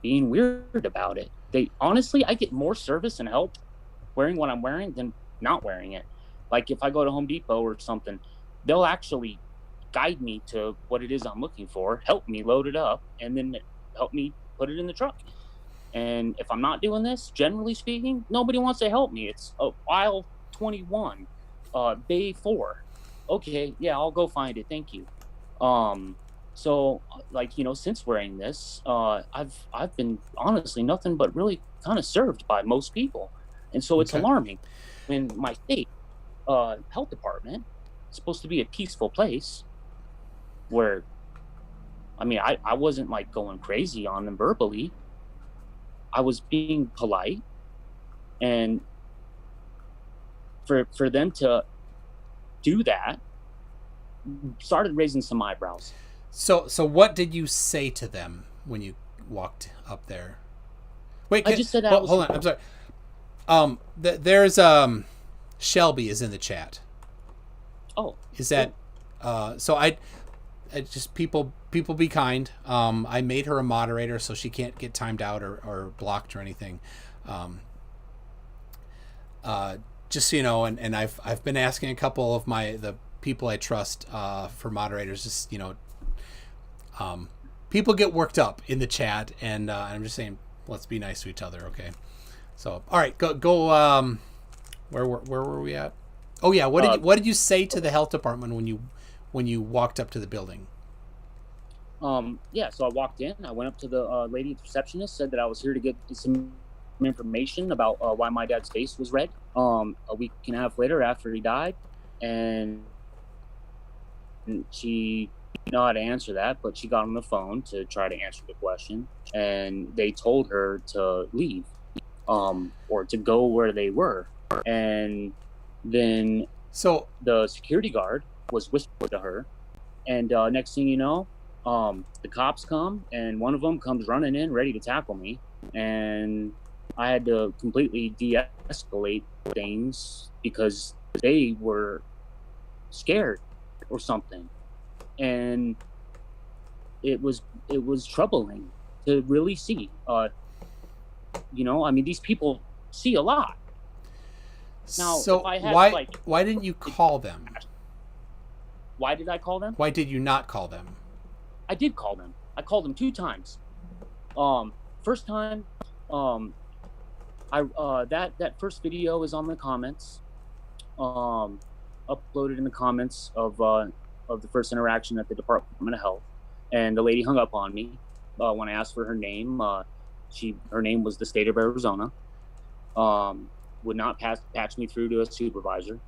being weird about it. Honestly, I get more service and help wearing what I'm wearing than not wearing it. Like if I go to Home Depot or something, they'll actually guide me to what it is I'm looking for, help me load it up, and then help me put it in the truck. And if I'm not doing this, generally speaking, nobody wants to help me. It's aisle 21, bay 4. Okay, yeah, I'll go find it. Thank you. So like, since wearing this, I've been honestly nothing but really kind of served by most people. And so it's alarming when my state health department is supposed to be a peaceful place where, I wasn't like going crazy on them verbally. I was being polite, and for them to do that started raising some eyebrows. So what did you say to them when you walked up there? Wait, I just said hold on. I'm sorry. There's Shelby is in the chat. Oh, is that so? I just people be kind. I made her a moderator so she can't get timed out or blocked or anything. Just so you know, and I've been asking a couple of the people I trust for moderators. Just people get worked up in the chat, and I'm just saying, let's be nice to each other, okay? So, all right, go. Where were we at? Oh yeah, what did you say to the health department when you walked up to the building? Yeah, so I walked in. I went up to the lady receptionist, said that I was here to get some information about why my dad's face was red. A week and a half later, after he died, and she didn't know how to answer that, but she got on the phone to try to answer the question, and they told her to leave, or to go where they were, and then the security guard was whispering to her, and next thing you know, the cops come, and one of them comes running in ready to tackle me, and I had to completely de-escalate things because they were scared or something. And it was troubling to really see. These people see a lot. Now, so if I had, why didn't you call them? Why did I call them? Why did you not call them? I did call them. I called them 2 times. First time, that first video is on the comments, uploaded in the comments of the first interaction at the Department of Health, and the lady hung up on me when I asked for her name. Her name was the state of Arizona. Would not patch me through to a supervisor,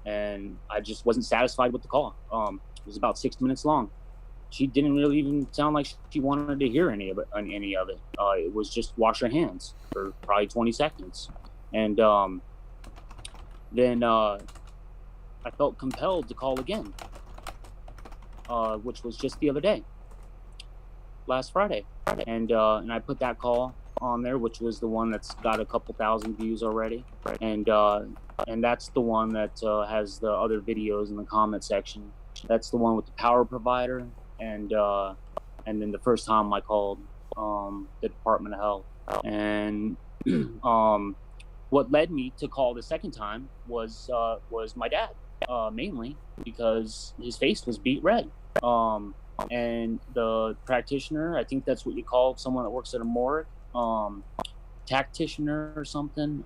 and I just wasn't satisfied with the call. It was about 6 minutes long. She didn't really even sound like she wanted to hear any of it. It was just wash your hands for probably 20 seconds. And then I felt compelled to call again, which was just the other day, last Friday. And I put that call on there, which was the one that's got a couple thousand views already. And that's the one that has the other videos in the comment section. That's the one with the power provider. And then the first time I called the Department of Health, and what led me to call the second time was my dad, mainly because his face was beet red, and the practitioner, I think that's what you call someone that works at a morgue, tacticianer or something.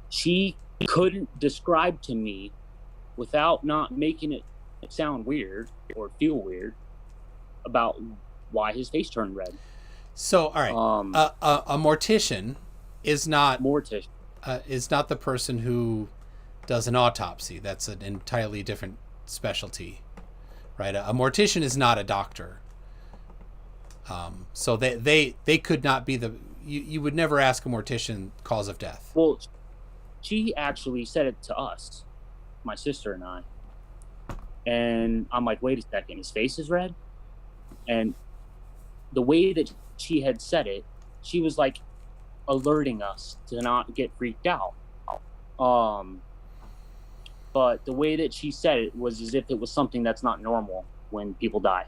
She couldn't describe to me, without not making it sound weird or feel weird, about why his face turned red. So, all right, a mortician is not Mortician. is not the person who does an autopsy. That's an entirely different specialty, right? A mortician is not a doctor. So they could not be the. You would never ask a mortician cause of death. Well, she actually said it to us, my sister and I. And I'm like, wait a second, his face is red? And the way that she had said it, she was like alerting us to not get freaked out. But the way that she said it was as if it was something that's not normal when people die.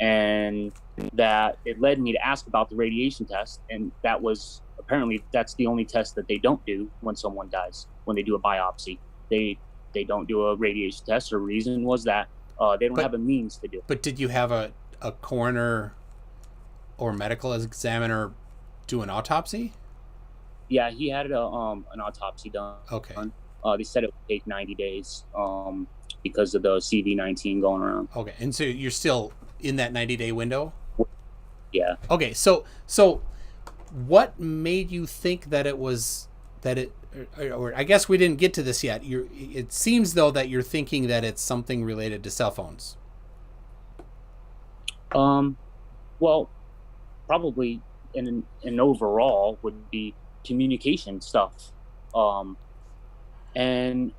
And that it led me to ask about the radiation test. And that was, apparently, that's the only test that they don't do when someone dies, when they do a biopsy. They don't do a radiation test. The reason was that they don't have a means to do it. But did you have a coroner or medical examiner do an autopsy? Yeah, he had an autopsy done. Okay. They said it would take 90 days because of the CV-19 going around. Okay, and so you're still in that 90-day window? Yeah. Okay, so what made you think that it was or I guess we didn't get to this yet. It seems though that you're thinking that it's something related to cell phones. Well, probably in overall would be communication stuff. And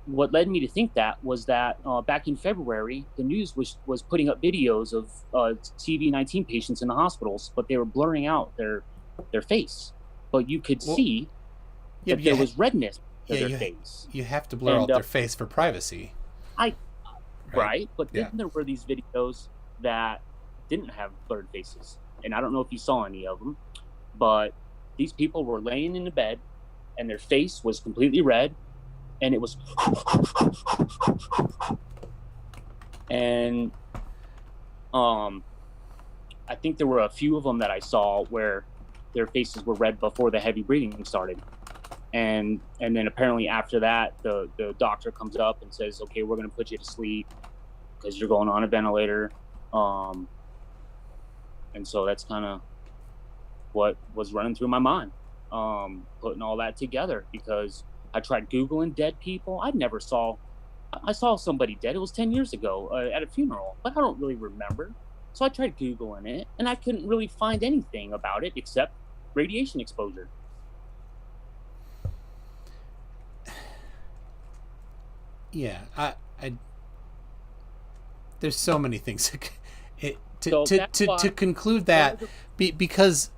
what led me to think that was that back in February, the news was putting up videos of CV-19 patients in the hospitals, but they were blurring out their face. But you could see that there was redness to their face. You have to blur out their face for privacy. Right? But then there were these videos that didn't have blurred faces. And I don't know if you saw any of them, but these people were laying in the bed and their face was completely red. And it was, and I think there were a few of them that I saw where their faces were red before the heavy breathing started, and then apparently after that, the doctor comes up and says, "Okay, we're going to put you to sleep because you're going on a ventilator," and so that's kind of what was running through my mind, putting all that together because I tried Googling dead people. I saw somebody dead. It was 10 years ago at a funeral, but I don't really remember. So I tried Googling it, and I couldn't really find anything about it except radiation exposure. Yeah, I there's so many things to conclude that because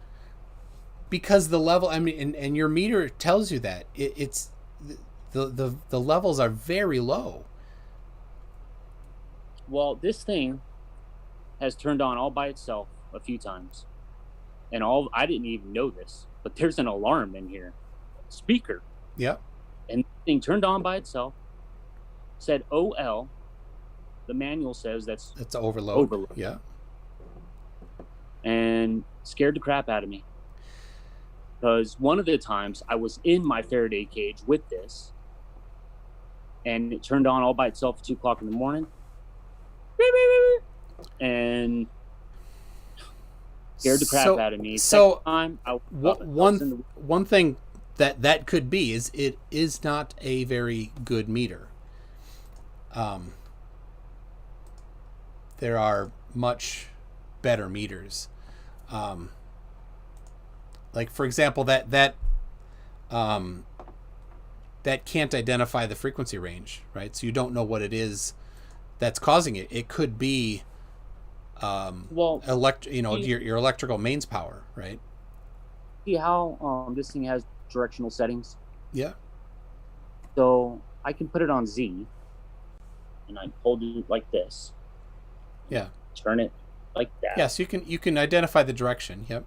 the level. I mean, and your meter tells you that it's. The levels are very low. Well, this thing has turned on all by itself a few times. And I didn't even know this, but there's an alarm in here. Speaker. Yep. And the thing turned on by itself, said OL. The manual says that's overload. Yeah. And scared the crap out of me. Because one of the times I was in my Faraday cage with this, and it turned on all by itself at 2 o'clock in the morning. And scared the crap out of me. So one thing that could be is it is not a very good meter. There are much better meters. Like for example, that can't identify the frequency range, right? So you don't know what it is that's causing it. It could be, your electrical mains power, right? See how this thing has directional settings? Yeah. So I can put it on Z, and I hold it like this. Yeah. Turn it like that. Yes, you can identify the direction. Yep.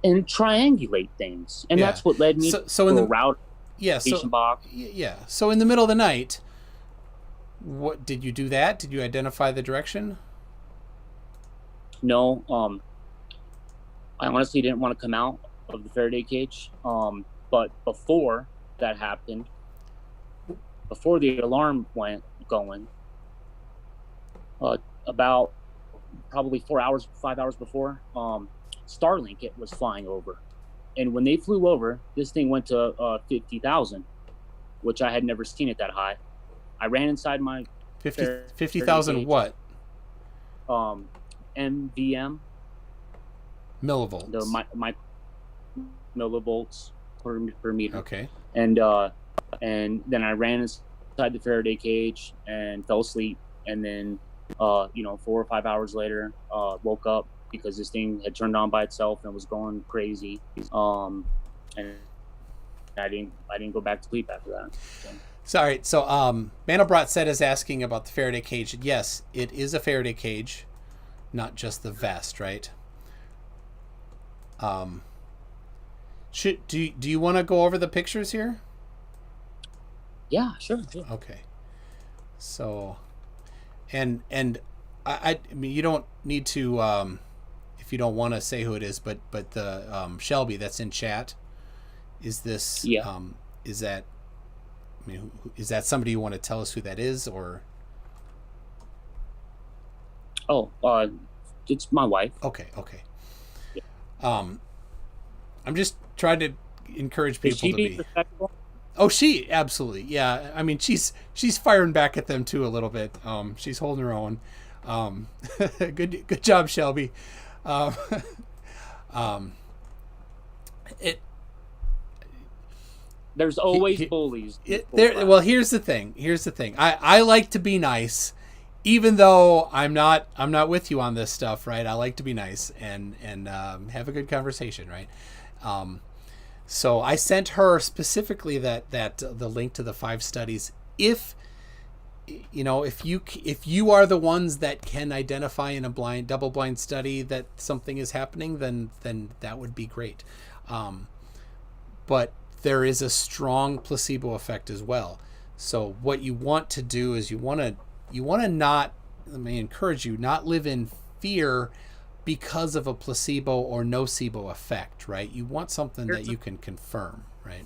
And triangulate things, and that's what led me to a route. Yeah. Box. Yeah. So in the middle of the night, what did you do? That did you identify the direction? No. I honestly didn't want to come out of the Faraday cage. But before that happened, before the alarm went going, about probably 5 hours before, Starlink it was flying over, and when they flew over, this thing went to 50,000, which I had never seen it that high. I ran inside my 50,000 what? MVM, Millivolts. the my millivolts per meter. Okay. And then I ran inside the Faraday cage and fell asleep, and then 4 or 5 hours later, woke up because this thing had turned on by itself and was going crazy. And I didn't go back to sleep after that. Sorry. So, Mandelbrot said is asking about the Faraday cage. Yes, it is a Faraday cage, not just the vest, right? Do you want to go over the pictures here? Yeah, sure. Okay. So, and I mean, you don't need to if you don't want to say who it is, but the Shelby that's in chat, is this is that, I mean, is that somebody you want to tell us who that is, or? Oh, it's my wife. Okay. Yeah. I'm just trying to encourage people to be. Respectful? Oh, she absolutely, yeah. I mean, she's firing back at them too a little bit. She's holding her own. Good job, Shelby. There's always bullies. Well, here's the thing. I like to be nice, even though I'm not with you on this stuff, right? I like to be nice and have a good conversation, right? So I sent her specifically that the link to the 5 studies. If you are the ones that can identify in a double blind study that something is happening, then that would be great. But there is a strong placebo effect as well. So what you want to do is you want to not, let me encourage you, not live in fear because of a placebo or nocebo effect, right? You want something that you can confirm, right?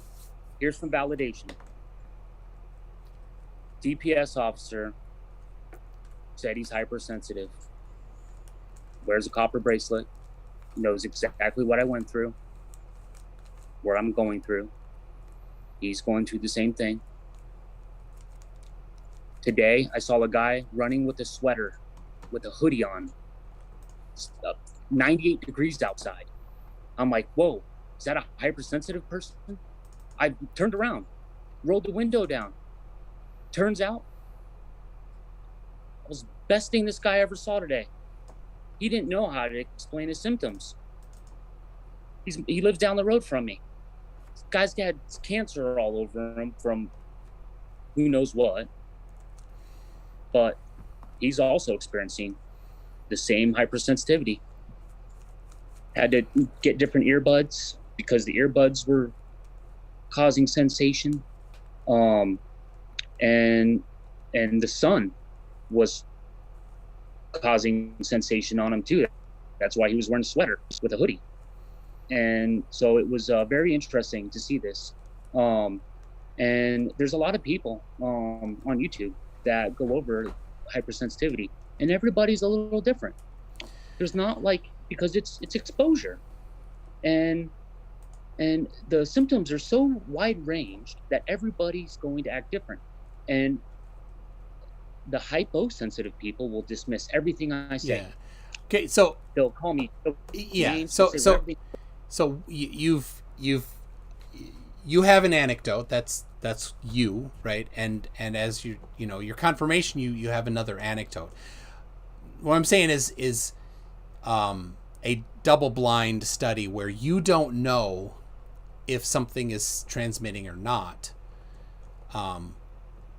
Here's some validation. DPS officer said he's hypersensitive, wears a copper bracelet, knows exactly what I went through, where I'm going through. He's going through the same thing. Today, I saw a guy running with a sweater, with a hoodie on. 98 degrees outside. I'm like, whoa, is that a hypersensitive person? I turned around, rolled the window down. Turns out, I was the best thing this guy ever saw today. He didn't know how to explain his symptoms. He lives down the road from me. This guy's got cancer all over him from who knows what. But he's also experiencing the same hypersensitivity. Had to get different earbuds because the earbuds were causing sensation. And the sun was causing sensation on him too. That's why he was wearing a sweater with a hoodie. And so it was very interesting to see this. And there's a lot of people on YouTube that go over hypersensitivity, and everybody's a little different. There's not because it's exposure, and the symptoms are so wide ranged that everybody's going to act different. And the hyposensitive people will dismiss everything I say. Yeah. Okay, so they'll call me. Yeah. So you have an anecdote that's you, right? And as your confirmation, you have another anecdote. What I'm saying is a double blind study where you don't know if something is transmitting or not.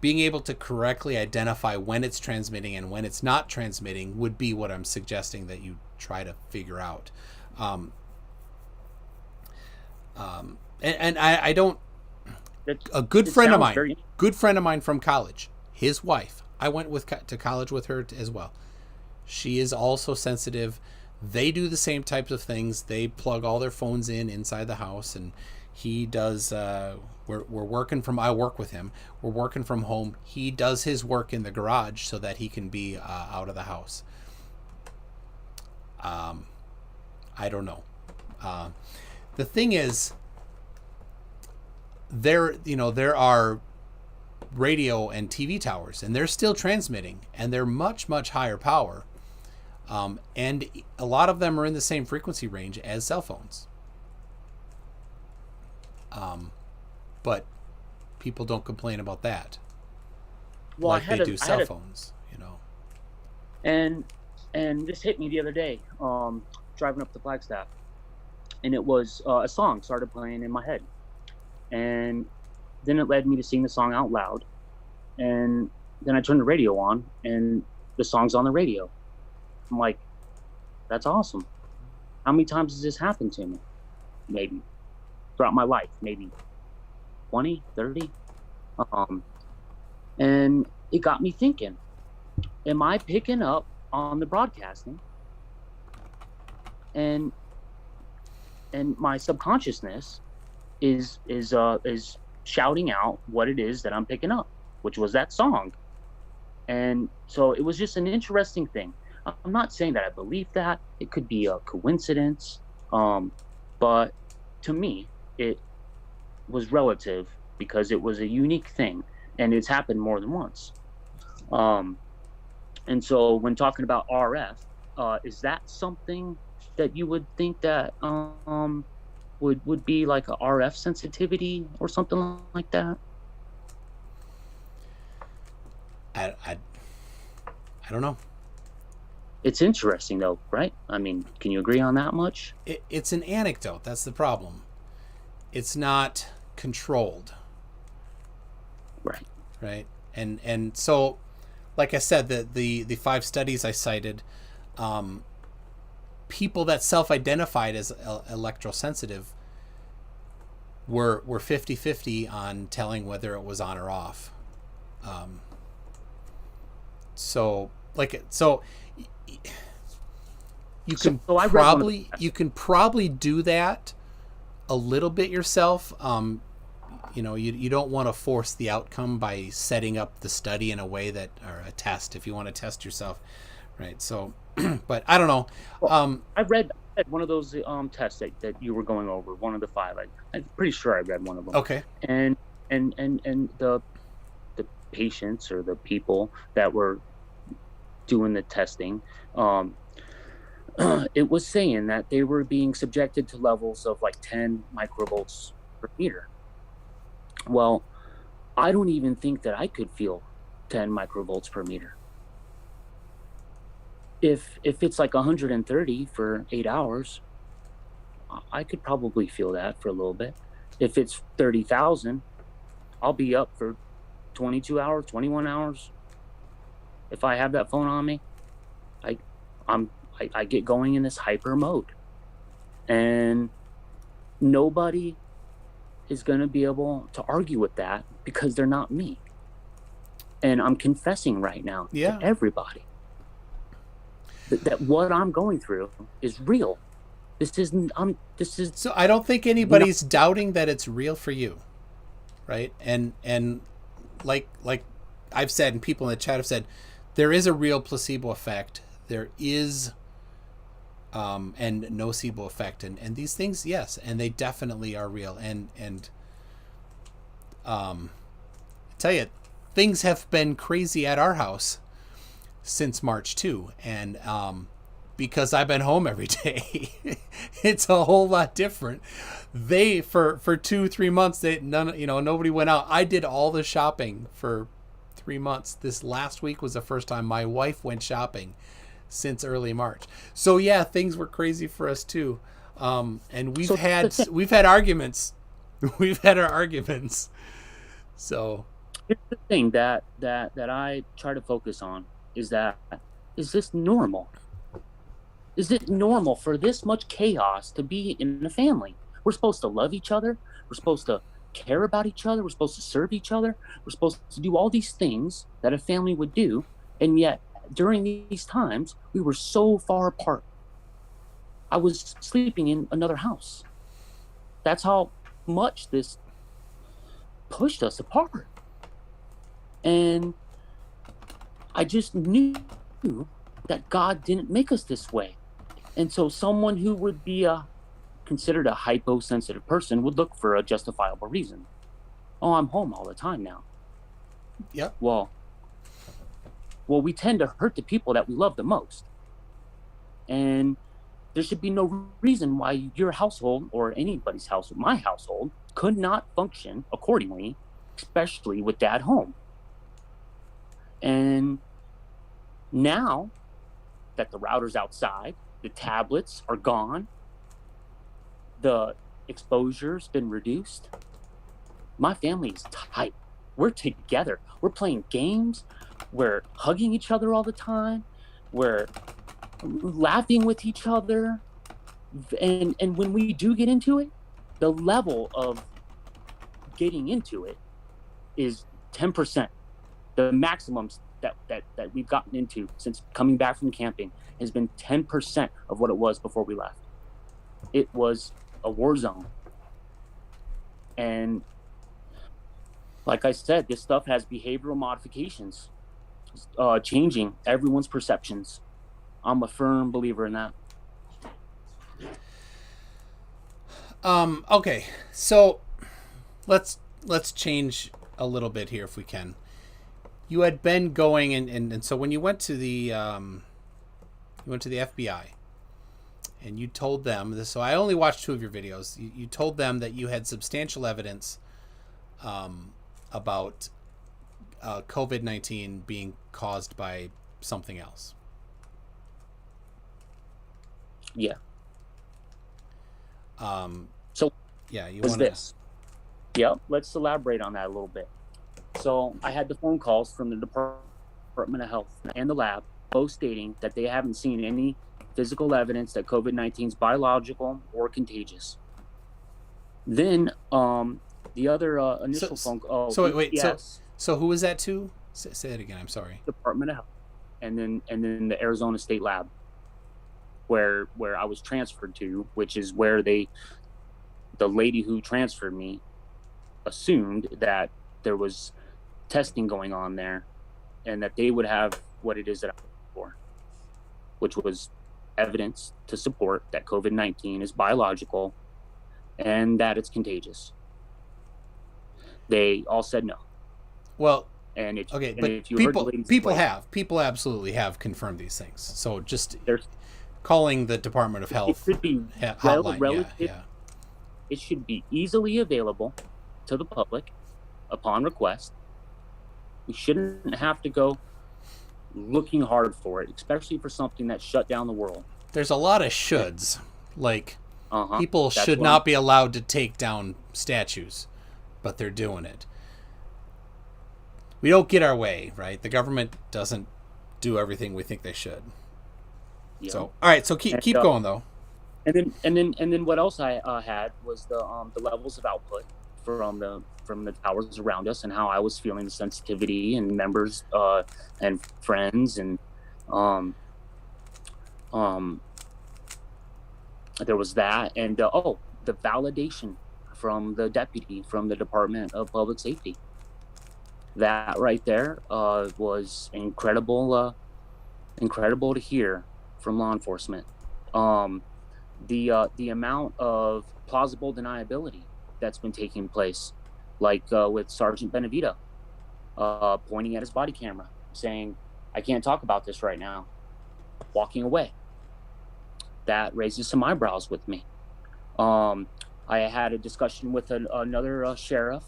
Being able to correctly identify when it's transmitting and when it's not transmitting would be what I'm suggesting that you try to figure out. And I don't. A good friend of mine from college, his wife, I went to college with her as well. She is also sensitive They do the same types of things. They plug all their phones in inside the house, and he does. We're working from. I work with him. We're working from home. He does his work in the garage so that he can be out of the house. I don't know. The thing is, there are radio and TV towers, and they're still transmitting, and they're much, much higher power. And a lot of them are in the same frequency range as cell phones. But people don't complain about that. Well, like they do cell phones, And this hit me the other day, driving up to Flagstaff, and it was a song started playing in my head, and then it led me to sing the song out loud, and then I turned the radio on, and the song's on the radio. I'm like, that's awesome. How many times has this happened to me? Maybe throughout my life, maybe 20, 30. And it got me thinking, am I picking up on the broadcasting? And my subconsciousness is shouting out what it is that I'm picking up, which was that song. And so it was just an interesting thing. I'm not saying that I believe that. It could be a coincidence. But to me, it was relative because it was a unique thing, and it's happened more than once. And so when talking about RF, is that something that you would think that would be like a RF sensitivity or something like that? I don't know. It's interesting though, right? I mean, can you agree on that much? It's an anecdote. That's the problem. It's not controlled. Right. And so, like I said, the 5 studies I cited, people that self-identified as electrosensitive were 50-50 on telling whether it was on or off. You can probably do that a little bit yourself. You don't want to force the outcome by setting up the study in a way that, or a test, if you want to test yourself, right? So, but I don't know. I read one of those tests that you were going over, one of the 5. I'm pretty sure I read one of them. Okay. And the patients or the people that were doing the testing, it was saying that they were being subjected to levels of like 10 microvolts per meter. Well, I don't even think that I could feel 10 microvolts per meter. If it's like 130 for 8 hours, I could probably feel that for a little bit. If it's 30,000, I'll be up for 22 hours, 21 hours. If I have that phone on me, I get going in this hyper mode, and nobody is going to be able to argue with that because they're not me. And I'm confessing right now to everybody that what I'm going through is real. This is. So I don't think anybody's doubting that it's real for you, right? And like I've said, and people in the chat have said, there is a real placebo effect. There is and nocebo effect, and these things, yes, and they definitely are real. And I tell you, things have been crazy at our house since March too, and because I've been home every day, it's a whole lot different. They for 2-3 months, nobody went out. I did all the shopping for 3 months. This last week was the first time my wife went shopping since early March. So yeah, things were crazy for us too. And we've had arguments. We've had our arguments. So here's the thing that I try to focus on is this normal? Is it normal for this much chaos to be in a family? We're supposed to love each other. We're supposed to care about each other. We're supposed to serve each other. We're supposed to do all these things that a family would do. And yet during these times, we were so far apart. I was sleeping in another house. That's how much this pushed us apart. And I just knew that God didn't make us this way. And so someone who would be considered a hyposensitive person would look for a justifiable reason. Oh, I'm home all the time now. Yep. Well, we tend to hurt the people that we love the most. And there should be no reason why your household or anybody's household, my household, could not function accordingly, especially with Dad home. And now that the router's outside, the tablets are gone, the exposure's been reduced, my family is tight. We're together. We're playing games. We're hugging each other all the time. We're laughing with each other. And when we do get into it, the level of getting into it is 10%. The maximums that we've gotten into since coming back from camping has been 10% of what it was before we left. It was a war zone. And like I said, this stuff has behavioral modifications, changing everyone's perceptions. I'm a firm believer in that. Okay, so let's change a little bit here if we can. You had been going and so when you went to the FBI and you told them this, so I only watched 2 of your videos. You told them that you had substantial evidence about COVID-19 being caused by something else. Yeah. So yeah, you want this? Yep. Let's elaborate on that a little bit. So I had the phone calls from the Department of Health and the lab, both stating that they haven't seen any physical evidence that COVID-19 is biological or contagious. Then the other initial phone call. So wait. Yes. So who was that to? Say it again. I'm sorry. Department of Health, and then the Arizona State Lab, where I was transferred to, which is where the lady who transferred me assumed that there was testing going on there, and that they would have what it is that I'm looking for, which was evidence to support that COVID-19 is biological and that it's contagious. They all said no. Well, and it, okay, and but if you people absolutely have confirmed these things. So just calling the Department of Health, it should be hotline. It should be easily available to the public upon request. We shouldn't have to go looking hard for it, especially for something that shut down the world. There's a lot of shoulds. Like, people should not be allowed to take down statues, but they're doing it. We don't get our way, right? The government doesn't do everything we think they should. Yeah. So, all right. So keep going though. And then what else I had was the levels of output from the towers around us, and how I was feeling the sensitivity, and members and friends, and there was that, and the validation from the deputy from the Department of Public Safety. That right there was incredible to hear from law enforcement. The amount of plausible deniability that's been taking place, like with Sergeant Benevito pointing at his body camera saying, "I can't talk about this right now," walking away. That raises some eyebrows with me. I had a discussion with another sheriff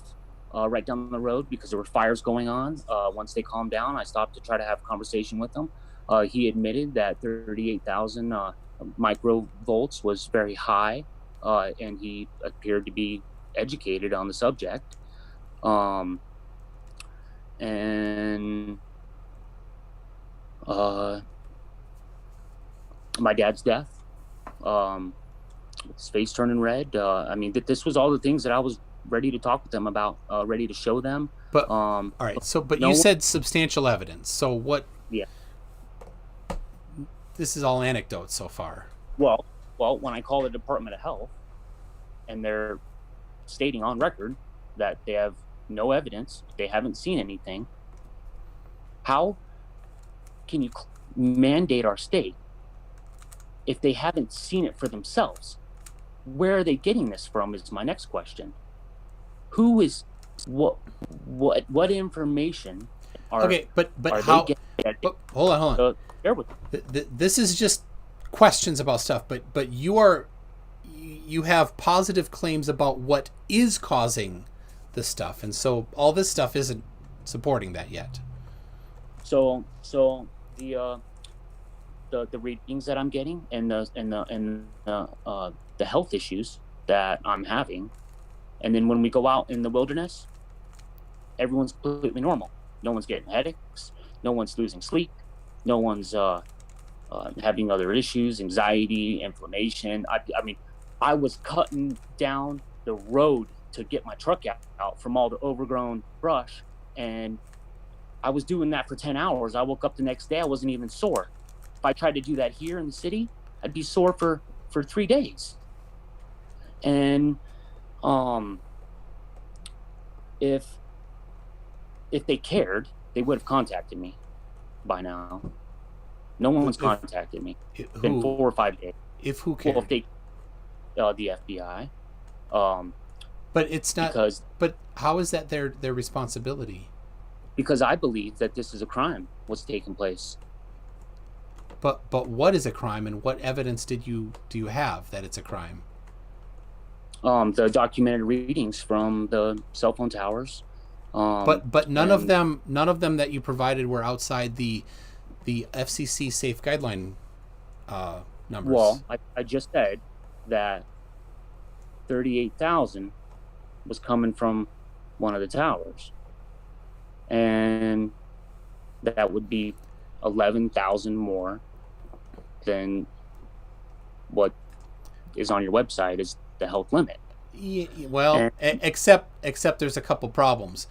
right down the road, because there were fires going on. Once they calmed down, I stopped to try to have a conversation with him. He admitted that 38,000 microvolts was very high, and he appeared to be educated on the subject. And my dad's death, his face turning red. I mean, this was all the things that I was ready to talk with them about, ready to show them. But all right. So, but you said substantial evidence. So what? Yeah. This is all anecdotes so far. Well, Well, when I call the Department of Health and they're stating on record that they have no evidence, they haven't seen anything, how can you mandate our state if they haven't seen it for themselves? Where are they getting this from is my next question. Who is what information are okay, but are how? they getting? But hold on. Bear with me. This is just questions about stuff, but you have positive claims about what is causing the stuff, and so all this stuff isn't supporting that yet. So the readings that I'm getting and the health issues that I'm having, and then when we go out in the wilderness, everyone's completely normal. No one's getting headaches. No one's losing sleep. No one's having other issues, anxiety, inflammation. I mean, I was cutting down the road to get my truck out from all the overgrown brush, and I was doing that for 10 hours. I woke up the next day, I wasn't even sore. If I tried to do that here in the city, I'd be sore for 3 days. And if they cared, they would have contacted me by now. No one's contacted me. It's been 4 or 5 days. If who cared? Well, if they, the FBI. But it's not. Because, but how is that their responsibility? Because I believe that this is a crime, what's taking place. But what is a crime, and what evidence do you have that it's a crime? The documented readings from the cell phone towers. But none of them that you provided were outside the FCC safe guideline numbers. Well, I just said that 38,000 was coming from one of the towers, and that would be 11,000 more than what is on your website is the health limit. Yeah, well, except there's a couple problems.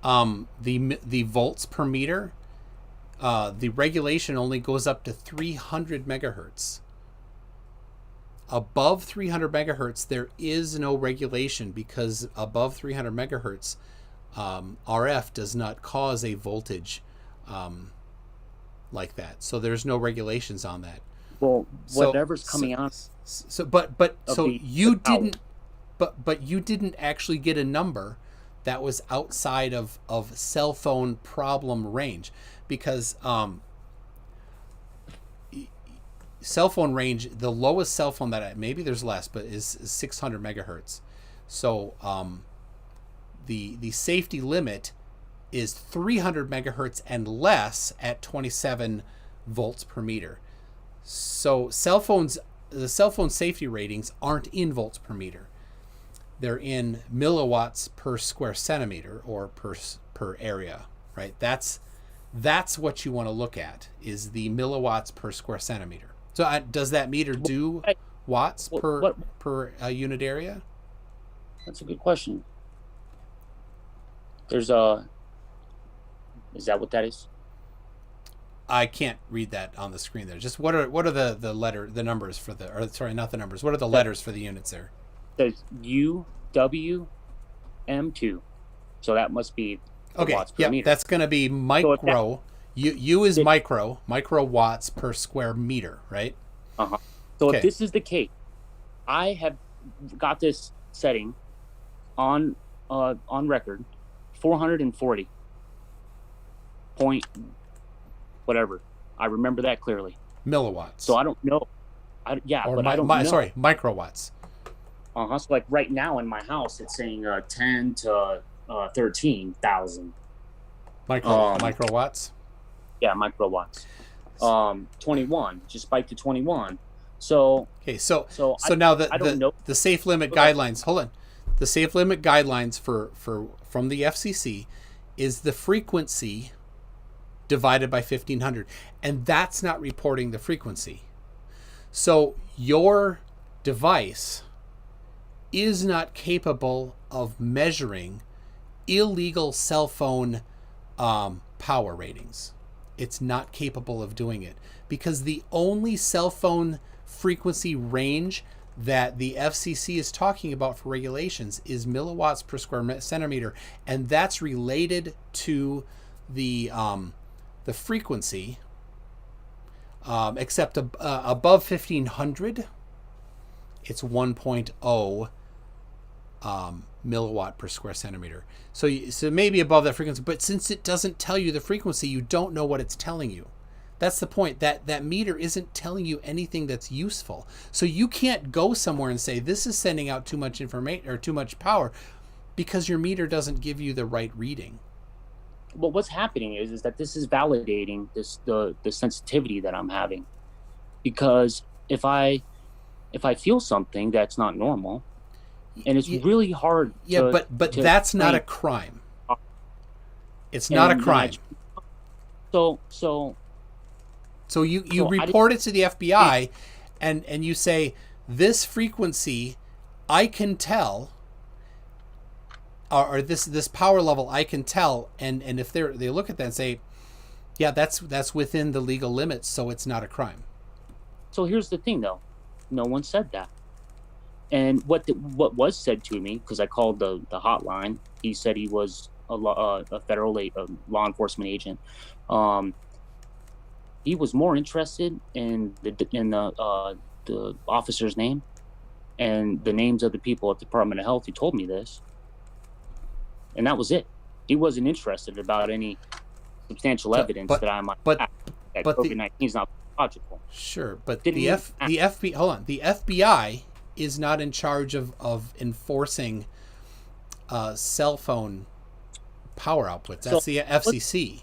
The volts per meter, the regulation only goes up to 300 megahertz. Above 300 megahertz, there is no regulation, because above 300 megahertz, RF does not cause a voltage like that. So there's no regulations on that. Well, whatever's coming out. So you didn't actually get a number that was outside of cell phone problem range, because cell phone range, the lowest cell phone that maybe there's less, but is 600 megahertz. So the safety limit is 300 megahertz and less at 27 volts per meter. So the cell phone safety ratings aren't in volts per meter. They're in milliwatts per square centimeter, or per area, right? That's what you want to look at, is the milliwatts per square centimeter. So does that meter do watts per unit area? That's a good question. Is that what that is? I can't read that on the screen there. Just what are the numbers for not the numbers. What are the letters for the units there? There's UWM2. So that must be watts per meter. That's going to be micro. So U is micro watts per square meter, right? Uh-huh. So if this is the case, I have got this setting on record, 440 point whatever. I remember that clearly. Milliwatts. So I don't know. I don't know. Sorry, microwatts. So like right now in my house, it's saying 10 to 13,000. Microwatts? Yeah, microwatts. 21, just spiked to 21. So now the safe limit guidelines. Hold on, the safe limit guidelines from the FCC is the frequency divided by 1500, and that's not reporting the frequency. So your device is not capable of measuring illegal cell phone power ratings. It's not capable of doing it, because the only cell phone frequency range that the FCC is talking about for regulations is milliwatts per square centimeter, and that's related to the frequency, except above 1500, it's 1.0 milliwatt per square centimeter. So maybe above that frequency, but since it doesn't tell you the frequency, you don't know what it's telling you. That's the point. That meter isn't telling you anything that's useful. So you can't go somewhere and say this is sending out too much information or too much power, because your meter doesn't give you the right reading. But what's happening is that this is validating the sensitivity that I'm having, because if I feel something that's not normal, and it's really hard. But that's not a crime. It's not a crime. So you report it to the FBI, and you say, this frequency I can tell, or this power level I can tell, and if they look at that and say, yeah, that's within the legal limits, so it's not a crime. So here's the thing, though, no one said that. And what was said to me, because I called the hotline, he said he was a federal law enforcement agent. He was more interested in the officer's name and the names of the people at the Department of Health who told me this, and that was it. He wasn't interested about any substantial evidence that I might have that COVID-19 is not logical. Sure, but the FBI is not in charge of enforcing cell phone power outputs. That's the FCC.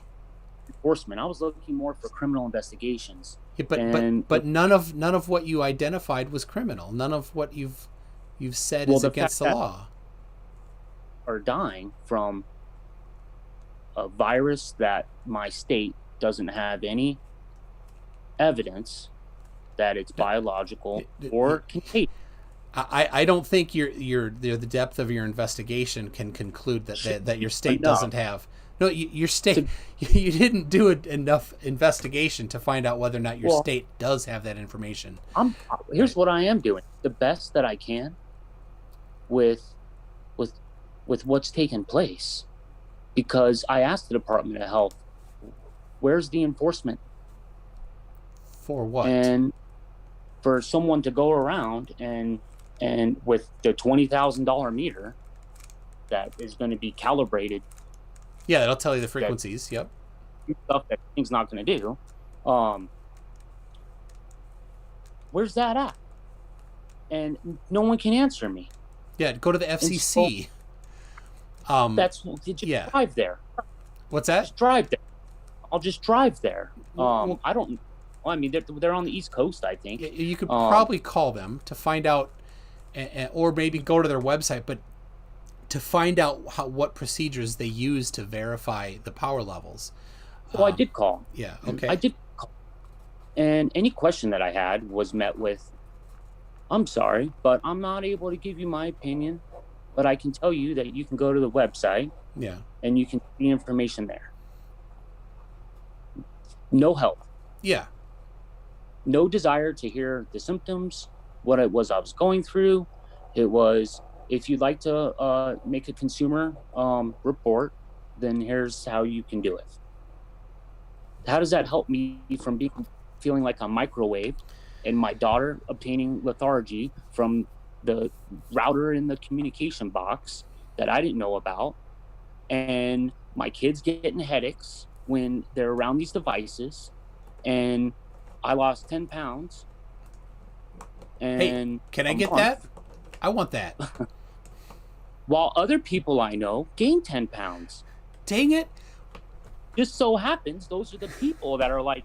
Enforcement. I was looking more for criminal investigations. Yeah, but none of what you identified was criminal. None of what you've said is against the law. Are dying from a virus that my state doesn't have any evidence that it's biological or contagious. I don't think the depth of your investigation can conclude that your state doesn't have. No, your state, you didn't do enough investigation to find out whether or not your state does have that information. Here's what I am doing: the best that I can with what's taken place, because I asked the Department of Health, where's the enforcement? For what? And for someone to go around and with the $20,000 meter that is going to be calibrated. Yeah, that'll tell you the frequencies. Yep. Stuff that thing's not going to do. Where's that at? And no one can answer me. Yeah, go to the FCC. Drive there. What's that? Just drive there. I'll just drive there. I don't. I mean, they're on the East Coast, I think. You could probably call them to find out, or maybe go to their website, but to find out what procedures they use to verify the power levels. Well, I did call. Yeah, okay. I did call. And any question that I had was met with, I'm sorry, but I'm not able to give you my opinion, but I can tell you that you can go to the website. Yeah. And you can see information there. No help. Yeah. No desire to hear the symptoms, what it was I was going through. It was, if you'd like to make a consumer report, then here's how you can do it. How does that help me from feeling like I'm microwaved, and my daughter obtaining lethargy from the router in the communication box that I didn't know about, and my kids getting headaches when they're around these devices, and I lost 10 pounds. And hey, can I get that? I want that. While other people I know gained 10 pounds. Dang it. Just so happens those are the people that are like,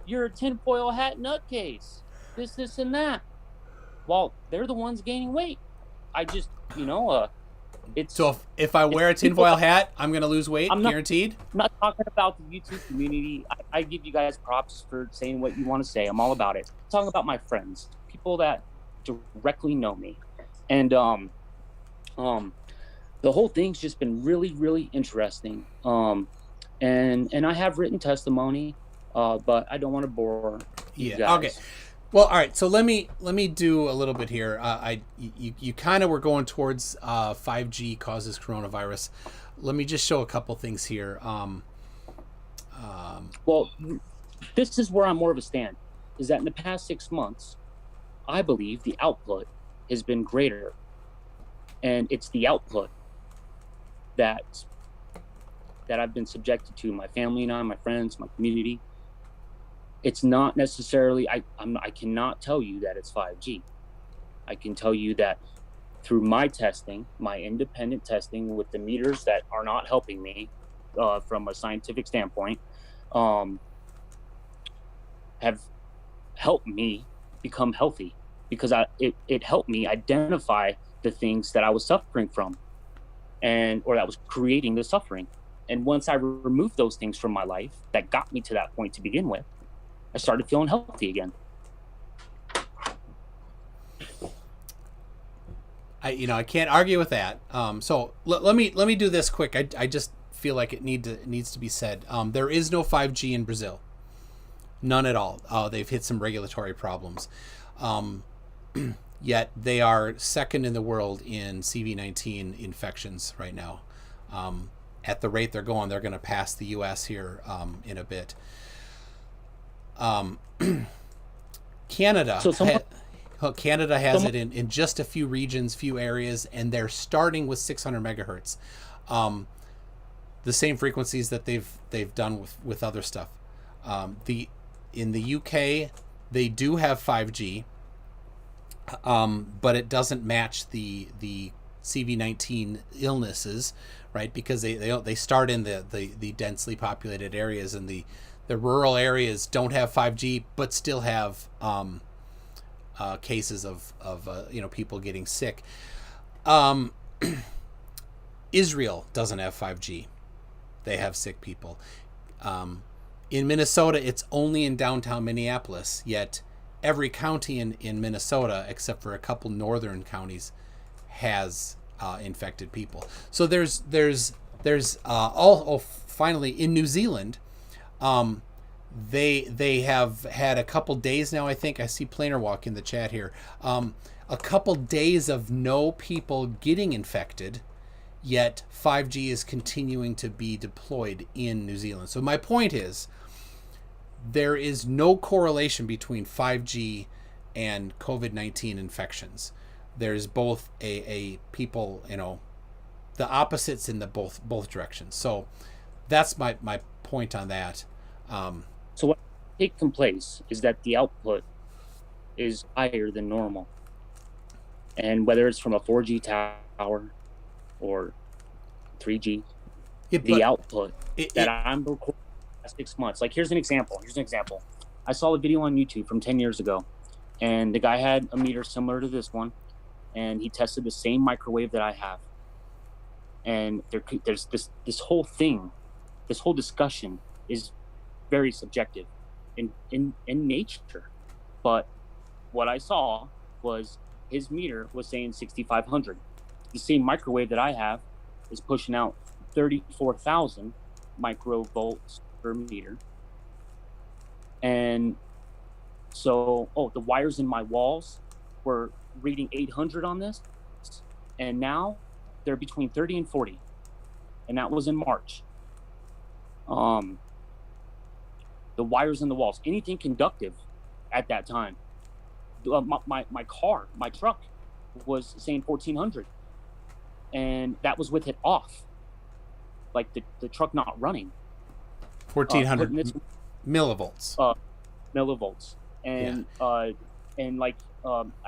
you're a tinfoil hat nutcase. This, and that. Well, they're the ones gaining weight. I just, it's... So if I wear a tinfoil hat, I'm going to lose weight, guaranteed? I'm not talking about the YouTube community. I give you guys props for saying what you want to say. I'm all about it. I'm talking about my friends, people that directly know me. And the whole thing's just been really, really interesting. And I have written testimony, but I don't want to bore you guys. Okay. Well, all right. So let me do a little bit here. You kind of were going towards 5G causes coronavirus. Let me just show a couple things here. Well, this is where I'm more of a stand. Is that in the past 6 months, I believe the output has been greater, and it's the output that I've been subjected to. My family and I, my friends, my community. It's not necessarily. I cannot tell you that it's 5G. I can tell you that through my testing, my independent testing with the meters that are not helping me from a scientific standpoint, have helped me become healthy, because it helped me identify the things that I was suffering from, or that was creating the suffering. And once I removed those things from my life that got me to that point to begin with, I started feeling healthy again. I can't argue with that. So let me do this quick. I just feel like it needs to be said. There is no 5G in Brazil. None at all. They've hit some regulatory problems. Yet they are second in the world in CV-19 infections right now. At the rate they're going to pass the U.S. here in a bit. Canada. Canada has it in just a few regions, few areas, and they're starting with 600 megahertz. The same frequencies that they've done with other stuff. In the UK, they do have 5G, but it doesn't match the CV-19 illnesses, right? Because they start in the densely populated areas, and the rural areas don't have 5G, but still have cases of people getting sick. Israel doesn't have 5G. They have sick people. In Minnesota, it's only in downtown Minneapolis, yet every county in Minnesota, except for a couple northern counties, has infected people. So there's finally in New Zealand, they have had a couple days now. I think I see Planer Walk in the chat here. A couple days of no people getting infected, yet 5G is continuing to be deployed in New Zealand. So my point is, there is no correlation between 5G and COVID-19 infections. There's both a people, the opposites in the both directions. So that's my point on that. So what's taking place is that the output is higher than normal. And whether it's from a 4G tower or 3G, the output that I'm recording 6 months. Like, here's an example. I saw a video on YouTube from 10 years ago, and the guy had a meter similar to this one, and he tested the same microwave that I have. And there's this whole thing, this whole discussion is very subjective in nature. But what I saw was his meter was saying 6,500. The same microwave that I have is pushing out 34,000 microvolts per meter. And so, the wires in my walls were reading 800 on this, and now they're between 30 and 40, and that was in March. The wires in the walls, anything conductive at that time. My truck was saying 1,400, and that was with it off, like the truck not running. 1,400 millivolts. Millivolts, and I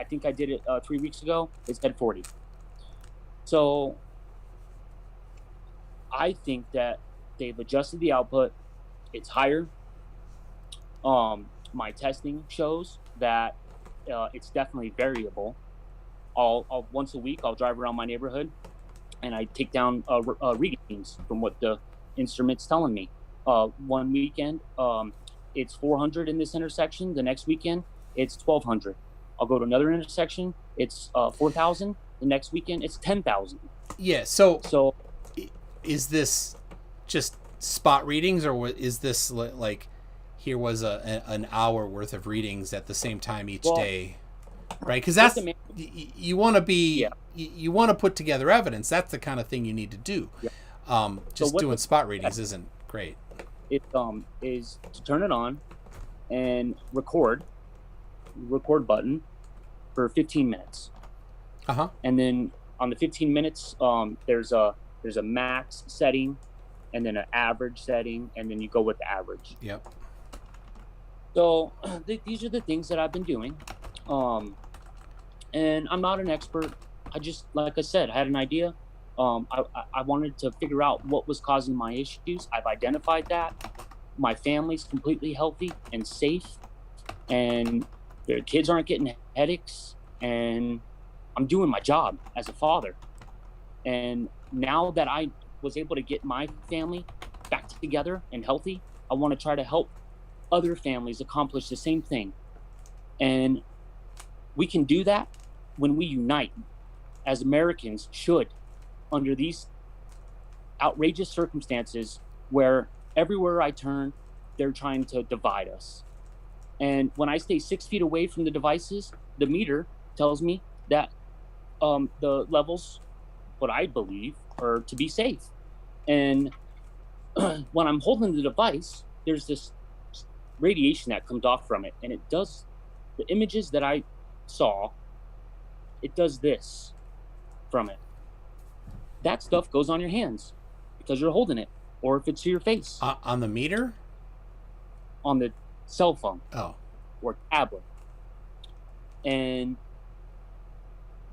think I did it 3 weeks ago. It said 40. So I think that they've adjusted the output. It's higher. My testing shows that it's definitely variable. I'll once a week I'll drive around my neighborhood, and I take down readings from what the instrument's telling me. One weekend, it's 400 in this intersection. The next weekend, it's 1,200. I'll go to another intersection. It's 4,000. The next weekend, it's 10,000. Yeah. So is this just spot readings, or is this like here was an hour worth of readings at the same time each day, right? Because Just that's imagine- you want to be Yeah. you want to put together evidence. That's the kind of thing you need to do. Yeah. Just what doing the- spot readings isn't great. It is to turn it on and record button for 15 minutes. Uh-huh. And then on the 15 minutes, there's a max setting, and then an average setting, and then you go with the average. Yep. So these are the things that I've been doing. And I'm not an expert. I just, like I said, I had an idea. I wanted to figure out what was causing my issues. I've identified that. My family's completely healthy and safe, and their kids aren't getting headaches, and I'm doing my job as a father. And now that I was able to get my family back together and healthy, I want to try to help other families accomplish the same thing. And we can do that when we unite, as Americans should, under these outrageous circumstances where everywhere I turn, they're trying to divide us. And when I stay 6 feet away from the devices, the meter tells me that the levels, what I believe, are to be safe. And when I'm holding the device, there's this radiation that comes off from it, and it does the images that I saw. It does this from it. That stuff goes on your hands because you're holding it, or if it's to your face. On the meter? On the cell phone. Oh. Or tablet. And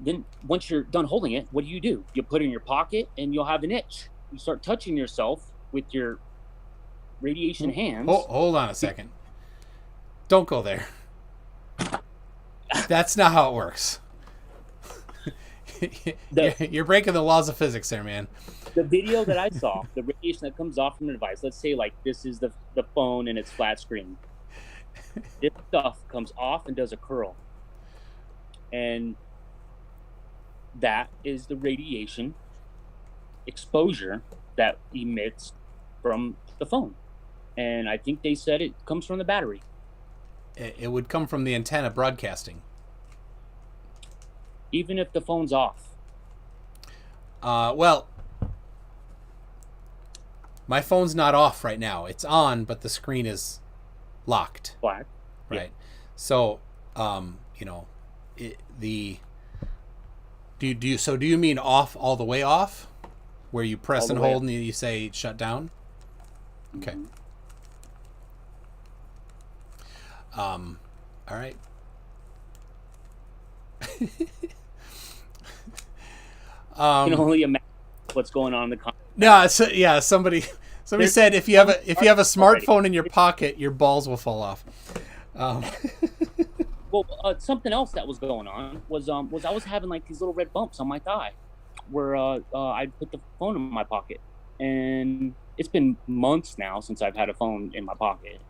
then once you're done holding it, what do? You put it in your pocket, and you'll have an itch. You start touching yourself with your radiation hands. Hold on a second. Don't go there. That's not how it works. You're breaking the laws of physics there, man. The video that I saw, the radiation that comes off from the device, let's say like this is the phone and it's flat screen. This stuff comes off and does a curl. And that is the radiation exposure that emits from the phone. And I think they said it comes from the battery. It would come from the antenna broadcasting. Even if the phone's off. Well, my phone's not off right now. It's on, but the screen is locked. Black. Right. Yeah. So, do you mean off all the way off, where you press and hold and you say shut down? Okay. Mm-hmm. All right. You can only imagine what's going on in the comments. No, yeah. Somebody said if you have a smartphone in your pocket, your balls will fall off. Well, something else that was going on was I was having like these little red bumps on my thigh, where I put the phone in my pocket, and it's been months now since I've had a phone in my pocket,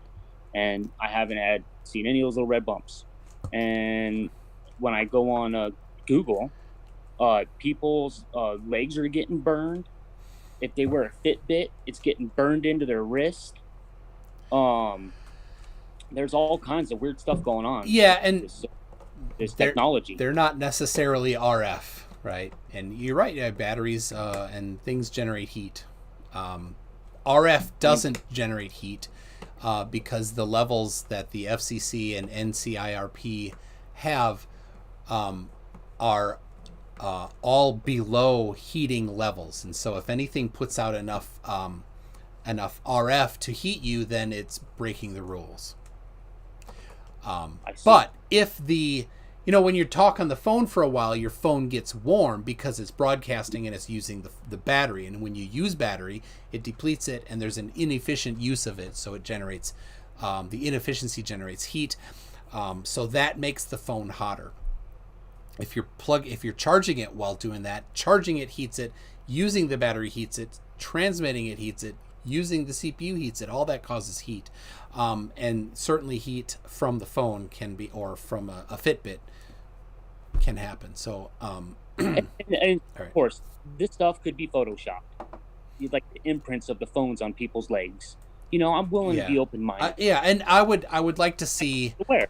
and I haven't seen any of those little red bumps. And when I go on Google, people's legs are getting burned. If they wear a Fitbit, it's getting burned into their wrist. There's all kinds of weird stuff going on. Yeah, and this technology. They're not necessarily RF, right? And you're right. Yeah, batteries and things generate heat. RF doesn't generate heat because the levels that the FCC and NCIRP have are all below heating levels, and so if anything puts out enough RF to heat you, then it's breaking the rules. But if when you talk on the phone for a while, your phone gets warm because it's broadcasting and it's using the battery, and when you use battery, it depletes it, and there's an inefficient use of it, so it generates the inefficiency generates heat, so that makes the phone hotter. If you're charging it while doing that, charging it heats it, using the battery heats it, transmitting it heats it, using the CPU heats it. All that causes heat, and certainly heat from the phone can be, or from a Fitbit can happen. So, and right. Of course, this stuff could be photoshopped. Like the imprints of the phones on people's legs. I'm willing to be open-minded. And I would like to see Where?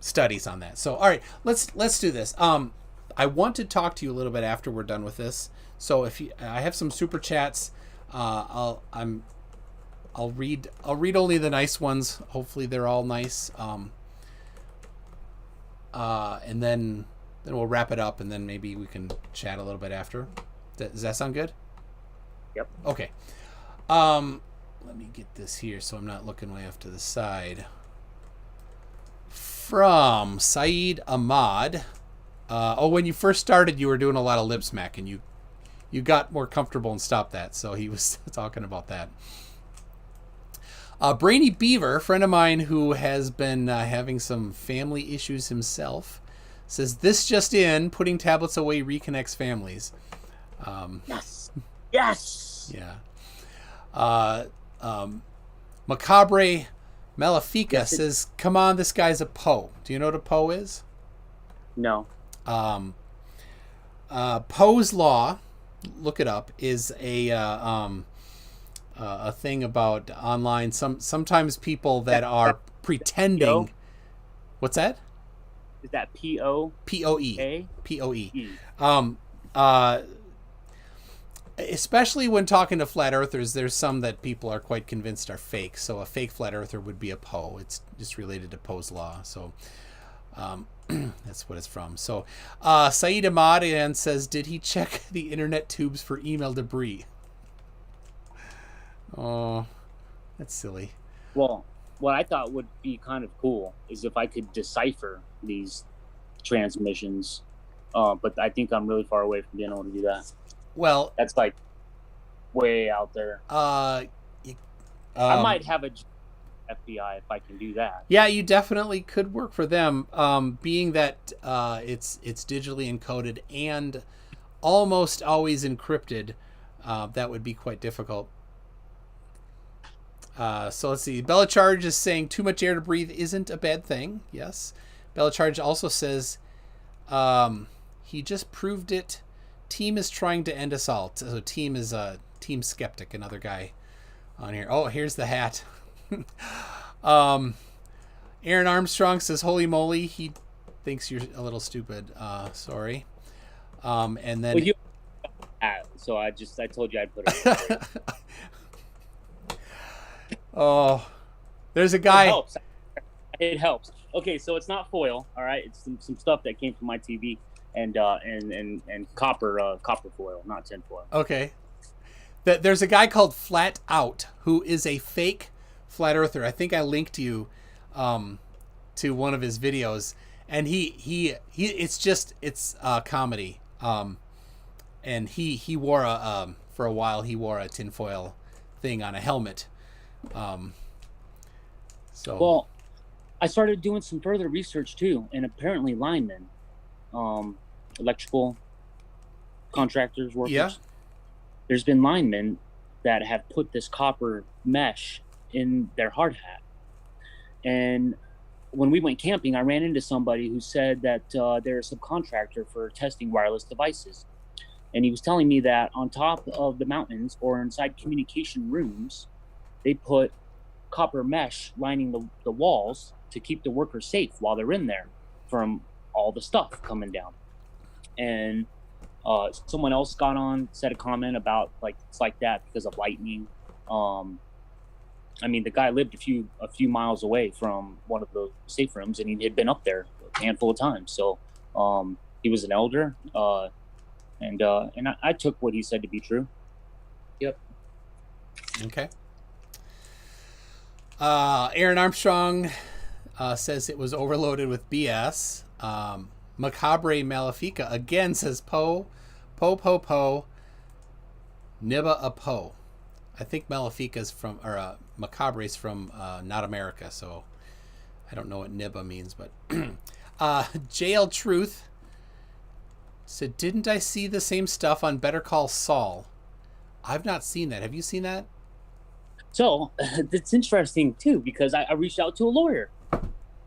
Studies on that. So all right, let's do this. I want to talk to you a little bit after we're done with this. So I have some super chats. I'll read only the nice ones. Hopefully they're all nice. And then we'll wrap it up, and then maybe we can chat a little bit after. Does that sound good? Yep. Okay. Let me get this here so I'm not looking way off to the side. From Saeed Ahmad. When you first started, you were doing a lot of lip smack, and you got more comfortable and stopped that. So he was talking about that. Brainy Beaver, friend of mine who has been having some family issues himself, says, this just in, putting tablets away reconnects families. Yes. Yes. Yeah. Macabre Malefica says, come on, this guy's a Poe. Do you know what a Poe is? No. Poe's Law, look it up, is a thing about online. Sometimes people that are pretending. What's that? Is that P-O? P-O-E. P-O-E. Especially when talking to flat earthers, there's some that people are quite convinced are fake. So a fake flat earther would be a Poe. It's just related to Poe's Law. So that's what it's from. So Saeed Ahmadian says, did he check the internet tubes for email debris? Oh, that's silly. Well, what I thought would be kind of cool is if I could decipher these transmissions. But I think I'm really far away from being able to do that. Well, that's like way out there. I might have a FBI if I can do that. Yeah, you definitely could work for them. Being that it's digitally encoded and almost always encrypted, that would be quite difficult. So let's see. Bella Charge is saying too much air to breathe isn't a bad thing. Yes. Bella Charge also says he just proved it. Team is trying to end us all. So Team is Team Skeptic, another guy on here. Oh, here's the hat. Aaron Armstrong says, holy moly, he thinks you're a little stupid. Sorry. And then... so I told you I'd put it. Oh, there's a guy. It helps. Okay, so it's not foil. All right, it's some stuff that came from my TV and copper foil, not tin foil. Okay. There's a guy called Flat Out who is a fake flat earther. I think I linked you to one of his videos, and he it's comedy. And he wore for a while he wore a tinfoil thing on a helmet. Well, I started doing some further research too, and apparently linemen, electrical contractors, workers. Yeah. There's been linemen that have put this copper mesh in their hard hat. And when we went camping, I ran into somebody who said that they're a subcontractor for testing wireless devices. And he was telling me that on top of the mountains or inside communication rooms, they put copper mesh lining the walls to keep the workers safe while they're in there from all the stuff coming down. And someone else got on, said a comment about it's like that because of lightning. I mean, the guy lived a few miles away from one of the safe rooms, and he had been up there a handful of times. So he was an elder, and I took what he said to be true. Yep. Okay. Aaron Armstrong says it was overloaded with BS. Macabre Malefica again says Po, Nibba a Po. I think Malefica's from, or Macabre's from Not America, so I don't know what Nibba means, but JL Truth said, didn't I see the same stuff on Better Call Saul? I've not seen that. Have you seen that? So it's interesting too, because I reached out to a lawyer,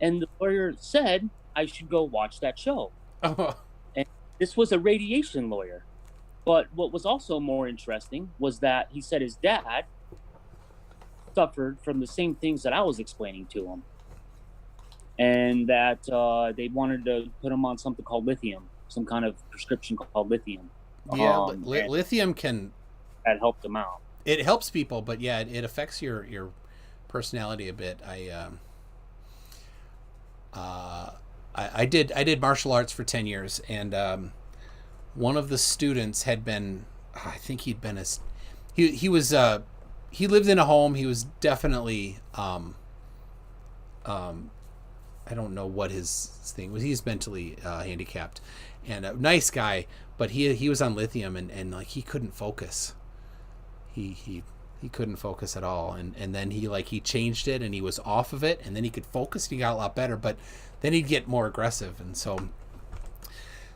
and the lawyer said I should go watch that show. Oh. And this was a radiation lawyer. But what was also more interesting was that he said his dad suffered from the same things that I was explaining to him, and that they wanted to put him on something called lithium, some kind of prescription called lithium. Yeah, lithium can. That helped him out. It helps people, but yeah, it affects your personality a bit. I did martial arts for 10 years, and one of the students had been, I think he'd been he lived in a home. He was definitely I don't know what his thing was. He's mentally handicapped, and a nice guy, but he was on lithium, and like he couldn't focus. He couldn't focus at all, and then he changed it, and he was off of it, and then he could focus, and he got a lot better, but then he'd get more aggressive, and so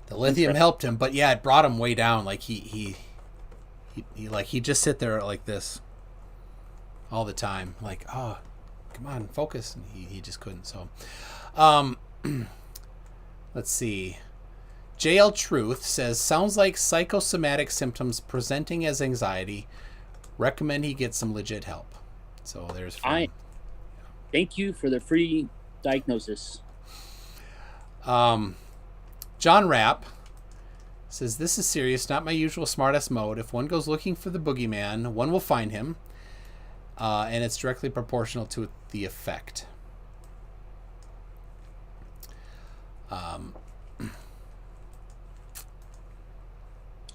the lithium helped him, but yeah, it brought him way down. Like he he'd just sit there like this all the time, like, oh, come on, focus, and he just couldn't. So let's see. JL Truth says, sounds like psychosomatic symptoms presenting as anxiety. Recommend he get some legit help. So there's thank you for the free diagnosis. John Rapp says, this is serious, not my usual smartass mode. If one goes looking for the boogeyman, one will find him, and it's directly proportional to the effect.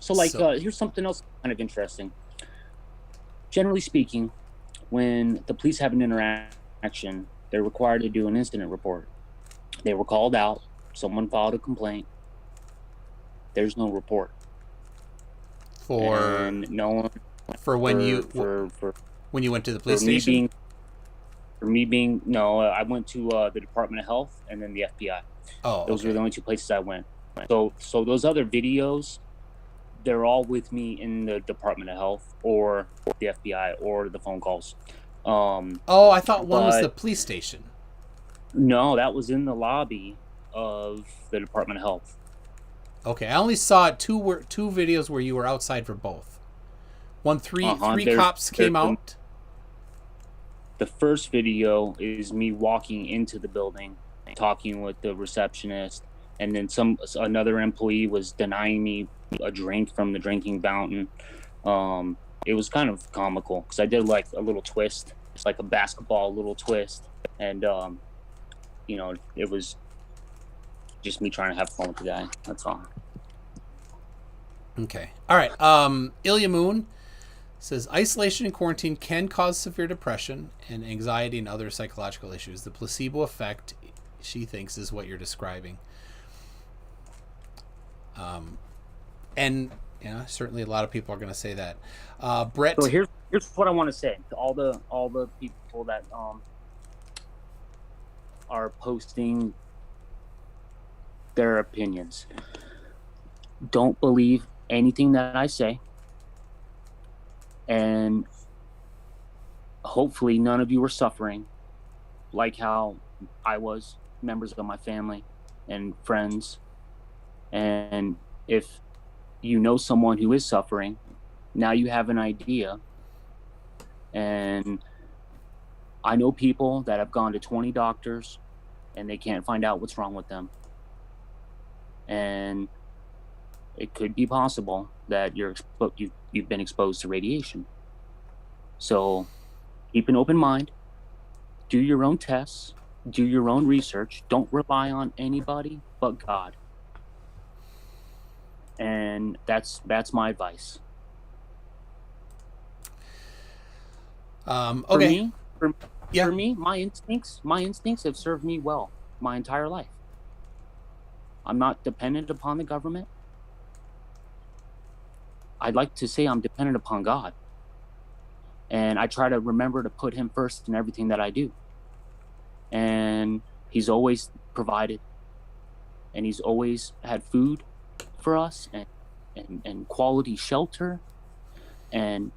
Here's something else kind of interesting. Generally speaking, when the police have an interaction, they're required to do an incident report. They were called out. Someone filed a complaint. There's no report. When you went to the police station? I went to the Department of Health and then the FBI. Those were the only two places I went. So those other videos, they're all with me in the Department of Health or the FBI or the phone calls. I thought one was the police station. No, that was in the lobby of the Department of Health. Okay, I only saw two videos where you were outside for both. Three cops came out. The first video is me walking into the building, talking with the receptionist, and then another employee was denying me a drink from the drinking fountain. It was kind of comical because I did like a little twist. It's like a basketball little twist, and it was just me trying to have fun with the guy. That's all. Okay. All right. Ilya Moon says, isolation and quarantine can cause severe depression and anxiety and other psychological issues. The placebo effect, she thinks, is what you're describing. And certainly a lot of people are going to say that. Brett. So here's what I want to say to all the people that are posting their opinions. Don't believe anything that I say, and hopefully none of you are suffering like how I was, members of my family and friends. And if you know someone who is suffering, now you have an idea. And I know people that have gone to 20 doctors and they can't find out what's wrong with them. And it could be possible that you've been exposed to radiation. So keep an open mind, do your own tests, do your own research. Don't rely on anybody but God. And that's my advice. Okay. For me, my instincts have served me well my entire life. I'm not dependent upon the government. I'd like to say I'm dependent upon God. And I try to remember to put him first in everything that I do. And he's always provided. And he's always had food for us and quality shelter and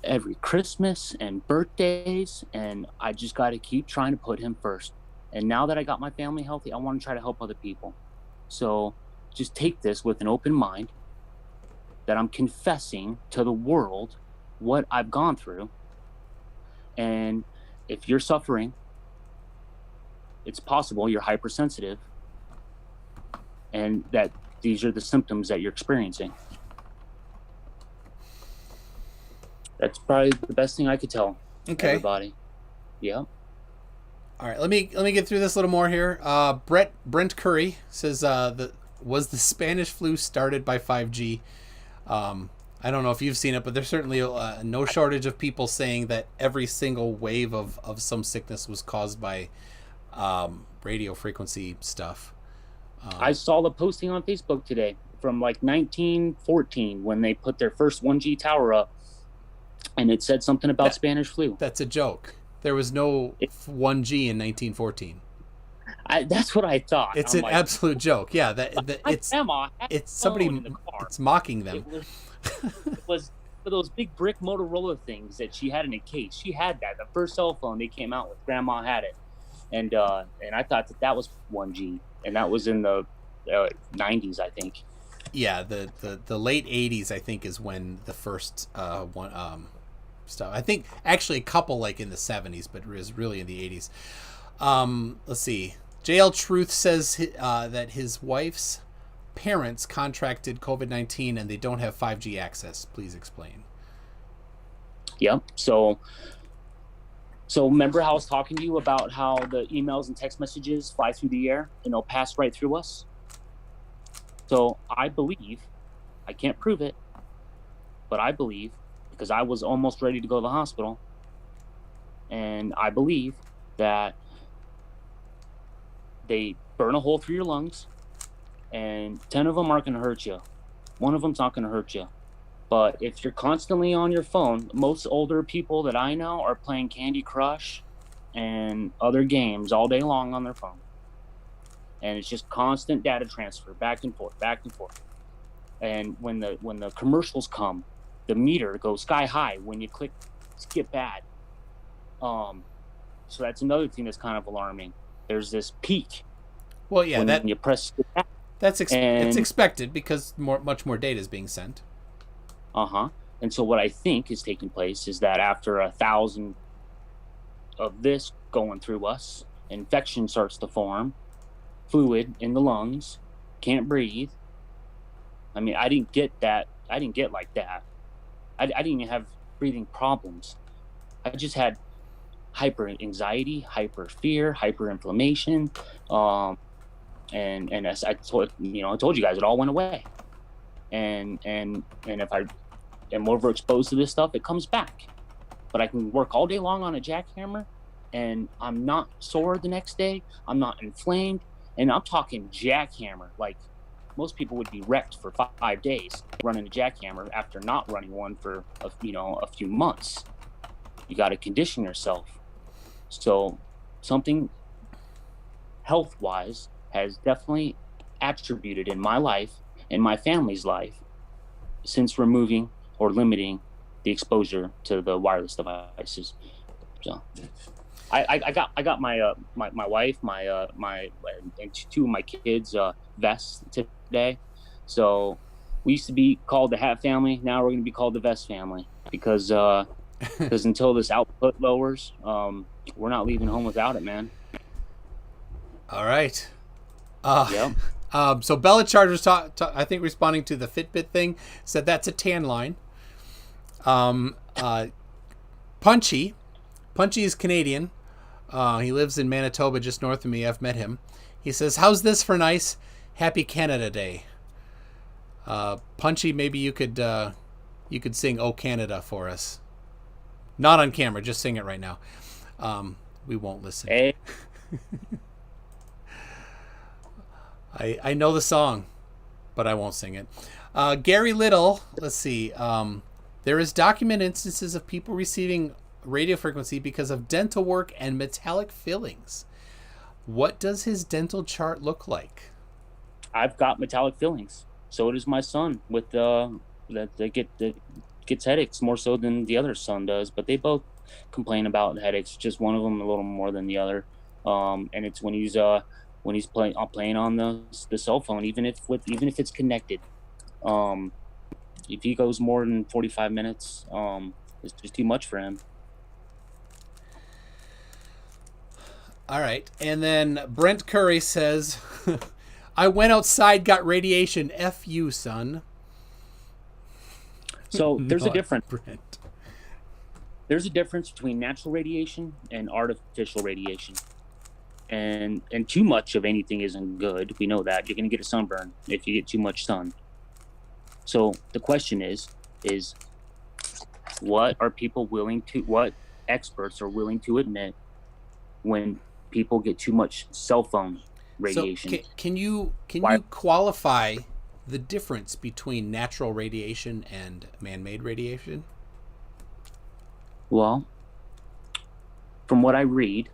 every Christmas and birthdays. And I just got to keep trying to put him first. And now that I got my family healthy, I want to try to help other people. So just take this with an open mind, that I'm confessing to the world what I've gone through. And if you're suffering, it's possible you're hypersensitive and that these are the symptoms that you're experiencing. That's probably the best thing I could tell everybody. Yeah. All right, let me get through this a little more here. Brent Curry says was the Spanish flu started by 5G? I don't know if you've seen it, but there's certainly no shortage of people saying that every single wave of some sickness was caused by radio frequency stuff. I saw the posting on Facebook today from like 1914 when they put their first 1G tower up, and it said something about Spanish flu. That's a joke. There was no 1G in 1914. That's what I thought. It's an absolute joke. Yeah, it's somebody. It's mocking them. It was for those big brick Motorola things that she had in a case. She had that. The first cell phone they came out with, Grandma had it, and I thought that was 1G, and that was in the 90s, I think. Yeah, the late 80s, I think, is when the first one stuff. I think actually a couple like in the 70s, but it was really in the 80s. Let's see. JL Truth says that his wife's parents contracted COVID-19 and they don't have 5G access. Please explain. Yeah. So remember how I was talking to you about how the emails and text messages fly through the air and they'll pass right through us? So I believe, I can't prove it, but I believe, because I was almost ready to go to the hospital, and I believe that they burn a hole through your lungs, and 10 of them aren't going to hurt you. One of them's not going to hurt you. But if you're constantly on your phone, most older people that I know are playing Candy Crush and other games all day long on their phone. And it's just constant data transfer, back and forth, back and forth. And when the commercials come, the meter goes sky high when you click skip ad. So that's another thing that's kind of alarming. There's this peak. Well, yeah, when you press skip ad. It's expected because much more data is being sent. And so what I think is taking place is that after 1,000 of this going through us, infection starts to form, fluid in the lungs, can't breathe. I mean, I didn't get that. I didn't get like that. I didn't even have breathing problems. I just had hyper anxiety, hyper fear, hyper inflammation, and as I told you guys, it all went away. And if I am overexposed to this stuff, it comes back. But I can work all day long on a jackhammer, and I'm not sore the next day. I'm not inflamed, and I'm talking jackhammer. Like most people would be wrecked for 5 days running a jackhammer after not running one for a few months. You got to condition yourself. So something health-wise has definitely attributed in my life, in my family's life, since removing or limiting the exposure to the wireless devices. So I got my wife, and two of my kids vests today. So we used to be called the Hat Family. Now we're going to be called the Vest Family because until this output lowers, we're not leaving home without it, man. All right. Yeah. So Bella Chargers, I think, responding to the Fitbit thing, said that's a tan line. Punchy is Canadian. He lives in Manitoba, just north of me. I've met him. He says, "How's this for nice? Happy Canada Day." Punchy, maybe you could sing "Oh Canada" for us. Not on camera, just sing it right now. We won't listen. Hey. I know the song, but I won't sing it. Gary Little, let's see. There is documented instances of people receiving radio frequency because of dental work and metallic fillings. What does his dental chart look like? I've got metallic fillings. So does my son with gets headaches more so than the other son does, but they both complain about headaches. Just one of them a little more than the other. And it's when he's playing on the cell phone, even if it's connected. If he goes more than 45 minutes, it's just too much for him. All right. And then Brent Curry says, I went outside, got radiation. F you, son. So there's a Not difference. Brent. There's a difference between natural radiation and artificial radiation. And too much of anything isn't good. We know that. You're going to get a sunburn if you get too much sun. So the question is what experts are willing to admit when people get too much cell phone radiation? So can you qualify the difference between natural radiation and man-made radiation? Well, from what I read,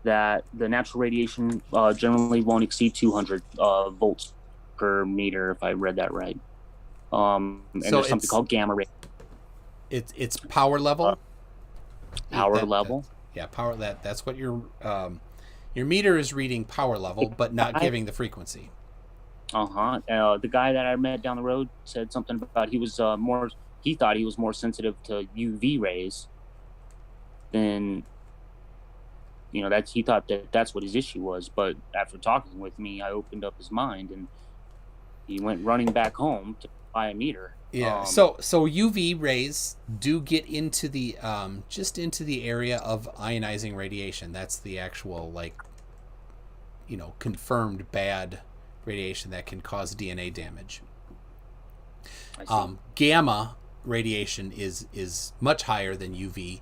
that the natural radiation generally won't exceed 200 volts per meter, if I read that right. And so there's something called gamma ray. It's power level. Level. Power. That's what your meter is reading, power level, but not giving the frequency. The guy that I met down the road said something about he thought he was more sensitive to UV rays than, he thought that's what his issue was. But after talking with me, I opened up his mind, and he went running back home to buy a meter. Yeah. So UV rays do get into the just into the area of ionizing radiation. That's the actual confirmed bad radiation that can cause DNA damage. Gamma radiation is much higher than UV,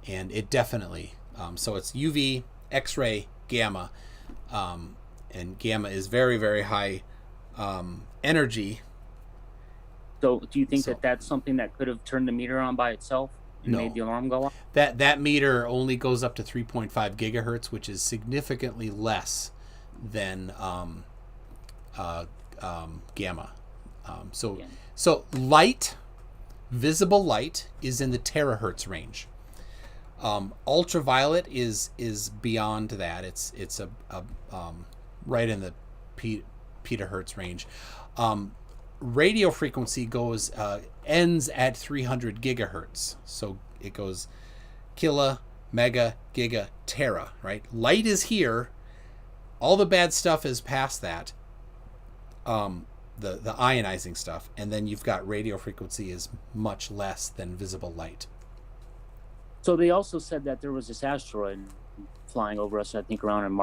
and it definitely so it's UV, X-ray, gamma, and gamma is very, very high energy. So do you think that that's something that could have turned the meter on by itself and made the alarm go off? That meter only goes up to 3.5 gigahertz, which is significantly less than gamma. So light, visible light, is in the terahertz range. Ultraviolet is beyond that. It's a right in the petahertz range. Radio frequency ends at 300 gigahertz. So it goes kilo, mega, giga, tera, right? Light is here. All the bad stuff is past that. The ionizing stuff. And then you've got radio frequency is much less than visible light. So they also said that there was this asteroid flying over us, I think around in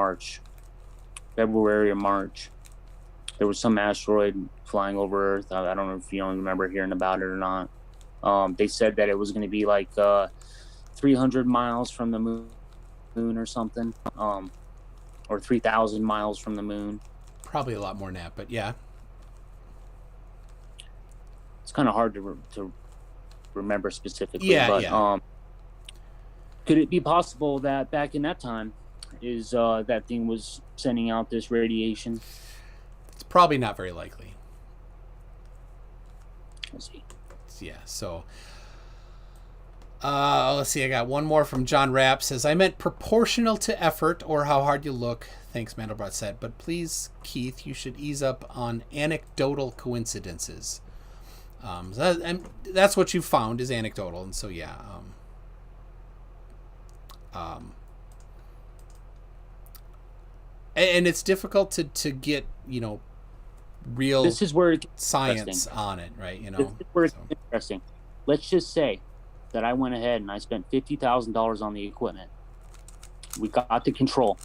February or March. There was some asteroid flying over Earth. I don't know if you remember hearing about it or not. They said that it was going to be like 300 miles from the moon or something, or 3,000 miles from the moon. Probably a lot more than that, but yeah. It's kind of hard to remember specifically. Yeah, but, yeah. Could it be possible that back in that time that thing was sending out this radiation? It's probably not very likely. Let's see. Yeah, so let's see. I got one more from John Rapp. Says, I meant proportional to effort or how hard you look. Thanks, Mandelbrot said. But please, Keith, you should ease up on anecdotal coincidences. And that's what you found is anecdotal. And so, yeah. And it's difficult to get, real this is where it gets science on it, right? This is where it's interesting. Let's just say that I went ahead and I spent $50,000 on the equipment. We got the control.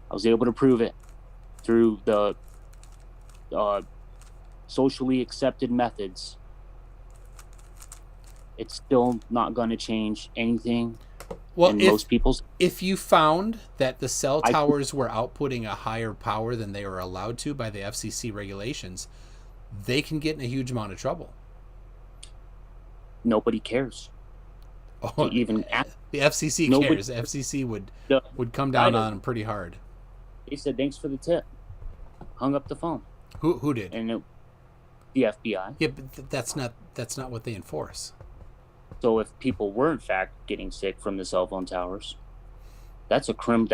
I was able to prove it through the socially accepted methods. It's still not going to change anything. Well, most people's. If you found that the cell towers were outputting a higher power than they were allowed to by the FCC regulations, they can get in a huge amount of trouble. Nobody cares. Oh, even the FCC cares. The FCC would come down on them pretty hard. They said thanks for the tip. Hung up the phone. Who did? And the FBI. Yeah, but that's not what they enforce. So if people were in fact getting sick from the cell phone towers, that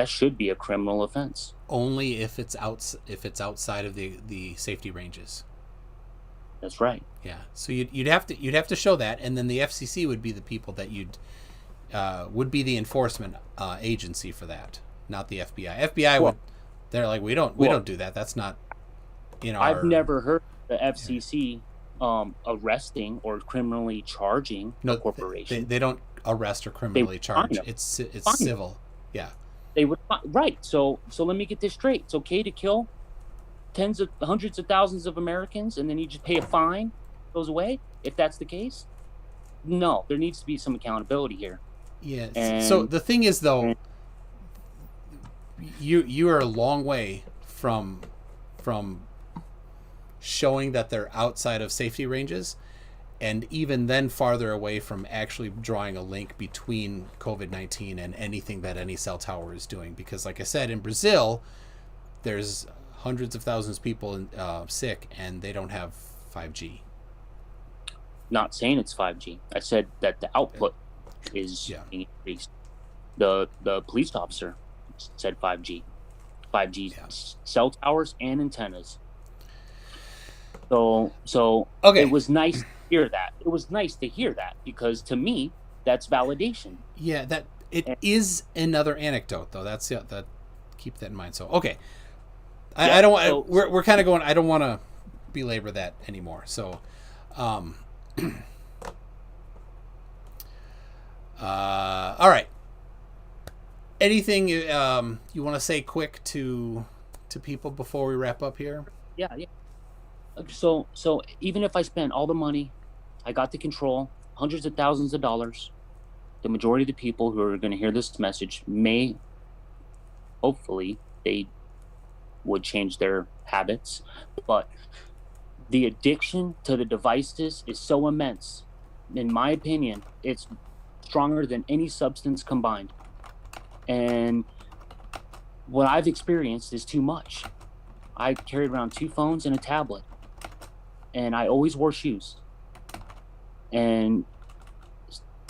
should be a criminal offense. Only if it's outside of the safety ranges. That's right. Yeah. So you'd have to show that, and then the FCC would be the people that you'd would be the enforcement agency for that, not the FBI. FBI would. They're like, we don't do that. That's not. I've never heard the FCC arresting or criminally charging a corporation. They don't arrest or criminally charge. It's civil. Yeah. They would, right. So let me get this straight. It's okay to kill hundreds of thousands of Americans, and then you just pay a fine, it goes away. If that's the case, no, there needs to be some accountability here. Yeah. So the thing is, though, you are a long way from showing that they're outside of safety ranges, and even then farther away from actually drawing a link between COVID-19 and anything that any cell tower is doing. Because like I said, in Brazil, there's hundreds of thousands of people sick, and they don't have 5G. Not saying it's 5G. I said that the output is being increased. The police officer said 5G. 5G cell towers and antennas. So It was nice to hear that. It was nice to hear that, because to me, that's validation. Yeah, is another anecdote, though. That's that. Keep that in mind. So okay, I don't. We're kind of going. I don't want to belabor that anymore. So, all right. Anything you want to say quick to people before we wrap up here? Yeah. So even if I spend all the money, I got the control, hundreds of thousands of dollars, the majority of the people who are going to hear this message hopefully they would change their habits, but the addiction to the devices is so immense. In my opinion, it's stronger than any substance combined. And what I've experienced is too much. I carried around 2 phones and a tablet, and I always wore shoes. And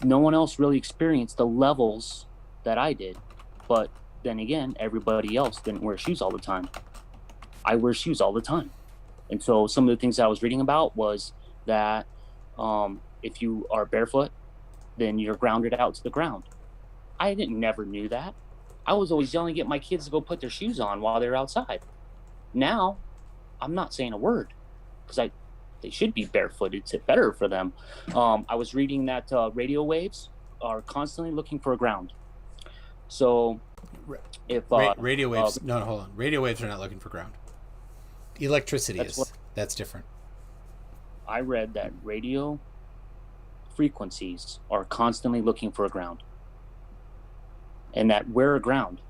no one else really experienced the levels that I did. But then again, everybody else didn't wear shoes all the time. I wear shoes all the time. And so some of the things I was reading about was that if you are barefoot, then you're grounded out to the ground. I never knew that. I was always yelling at my kids to go put their shoes on while they're outside. Now, I'm not saying a word, because they should be barefooted. It's better for them. I was reading that radio waves are constantly looking for a ground. So if radio waves, no, hold on. Radio waves are not looking for ground. Electricity that's different. I read that radio frequencies are constantly looking for a ground, and that we're a ground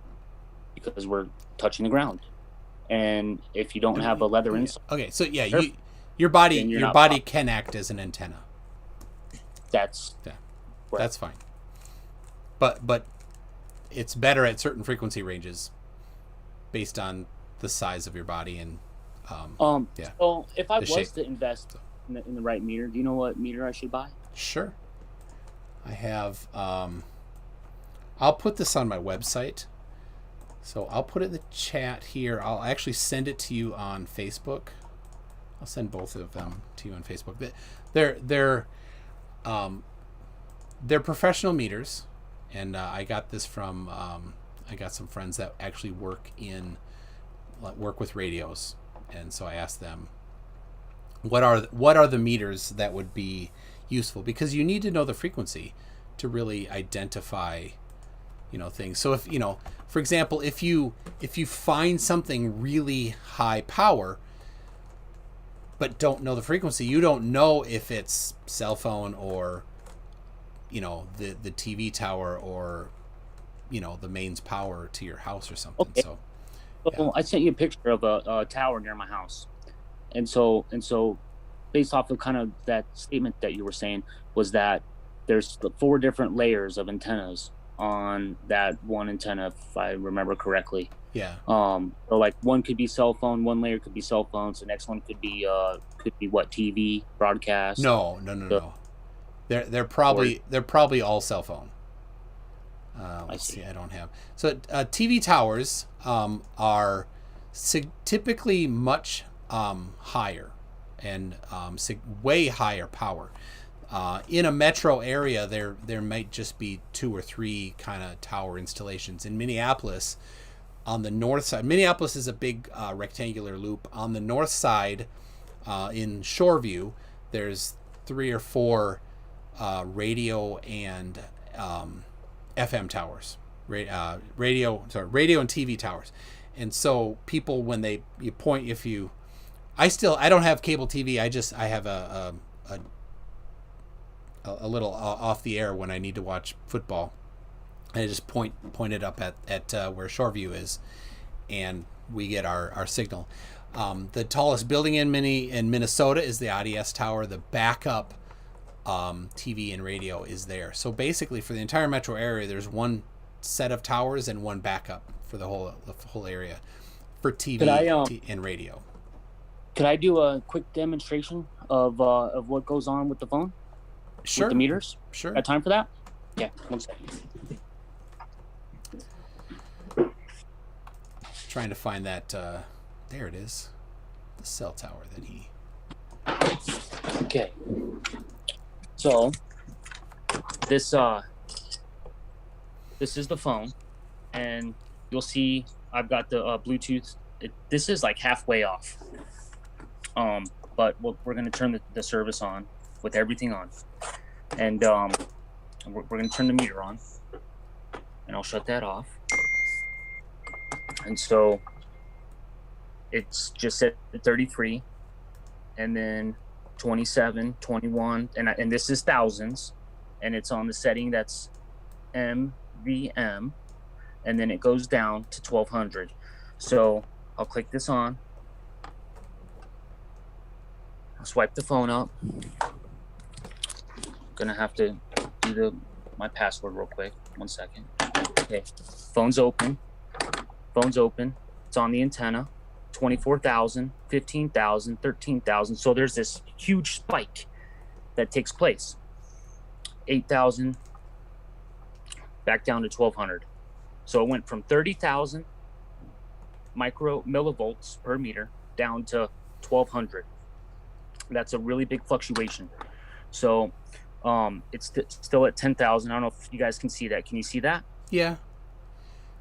because we're touching the ground. And if you don't have a leather insole, okay, so yeah, your body can act as an antenna. That's fine. But it's better at certain frequency ranges based on the size of your body and So if I was to invest in the right meter, do you know what meter I should buy? Sure. I have. I'll put this on my website. So I'll put it in the chat here. I'll actually send it to you on Facebook. I'll send both of them to you on Facebook. They're professional meters, and I got this from I got some friends that actually work with radios, and so I asked them what are the meters that would be useful, because you need to know the frequency to really identify things. So if for example, if you find something really high power but don't know the frequency, you don't know if it's cell phone or the TV tower or the mains power to your house or something. Okay. So I sent you a picture of a tower near my house, and so based off of kind of that statement that you were saying, was that there's 4 different layers of antennas on that one antenna, if I remember correctly. Yeah. So like one could be cell phone, one layer could be cell phones, the next one could be what, TV broadcast? No. They're probably all cell phone. Let's see. I don't have. So TV towers are typically much higher and way higher power. In a metro area, there might just be 2 or 3 kind of tower installations. In Minneapolis, on the north side, Minneapolis is a big rectangular loop. On the north side, in Shoreview, there's 3 or 4 radio and FM towers, radio and TV towers. And so people, when you point, I don't have cable TV. I have a little off the air when I need to watch football. And I just point it up at where Shoreview is, and we get our signal. The tallest building in Minnesota is the IDS tower. The backup TV and radio is there. So basically, for the entire metro area, there's one set of towers and one backup for the whole area for TV and radio. Could I do a quick demonstration of what goes on with the phone? Sure. With the meters? Sure. Got time for that? Yeah, 1 second. Trying to find that. There it is. The cell tower that he. Okay. So this is the phone, and you'll see I've got the Bluetooth. This is like halfway off. But we're going to turn the service on with everything on, and we're going to turn the meter on, and I'll shut that off. And so it's just at 33, and then 27, 21, and this is thousands, and it's on the setting that's MVM, and then it goes down to 1200. So I'll click this on. I'll swipe the phone up. Gonna have to do my password real quick. 1 second. Okay, phone's open. It's on the antenna. 24,000, 15,000, 13,000. So there's this huge spike that takes place. 8,000 back down to 1,200. So it went from 30,000 millivolts per meter down to 1,200. That's a really big fluctuation. So it's still at 10,000. I don't know if you guys can see that. Can you see that? Yeah.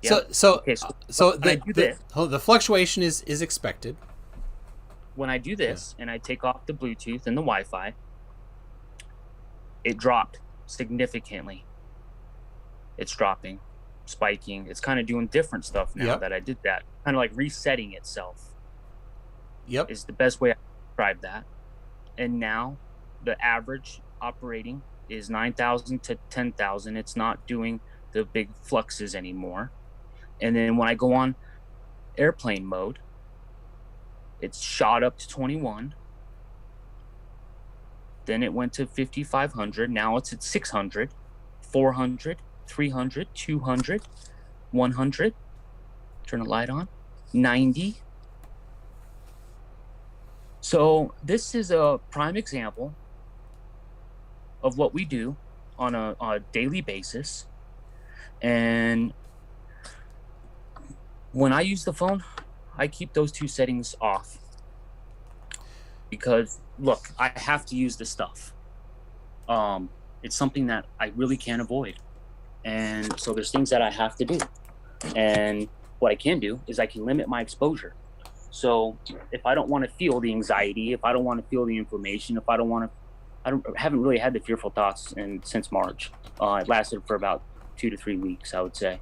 Yeah. So the fluctuation is expected. When I do this and I take off the Bluetooth and the Wi-Fi, it dropped significantly. It's dropping, spiking. It's kind of doing different stuff now that I did that. Kind of like resetting itself. Yep. Is the best way I describe that. And now the average operating is 9,000 to 10,000. It's not doing the big fluxes anymore. And then when I go on airplane mode, it's shot up to 21. Then it went to 5,500. Now it's at 600, 400, 300, 200, 100. Turn the light on. 90. So this is a prime example of what we do on a daily basis. And when I use the phone, I keep those 2 settings off because, look, I have to use this stuff. It's something that I really can't avoid. And so there's things that I have to do. And what I can do is I can limit my exposure. So if I don't want to feel the anxiety, if I don't want to feel the inflammation, if I haven't really had the fearful thoughts since March. It lasted for about 2 to 3 weeks, I would say.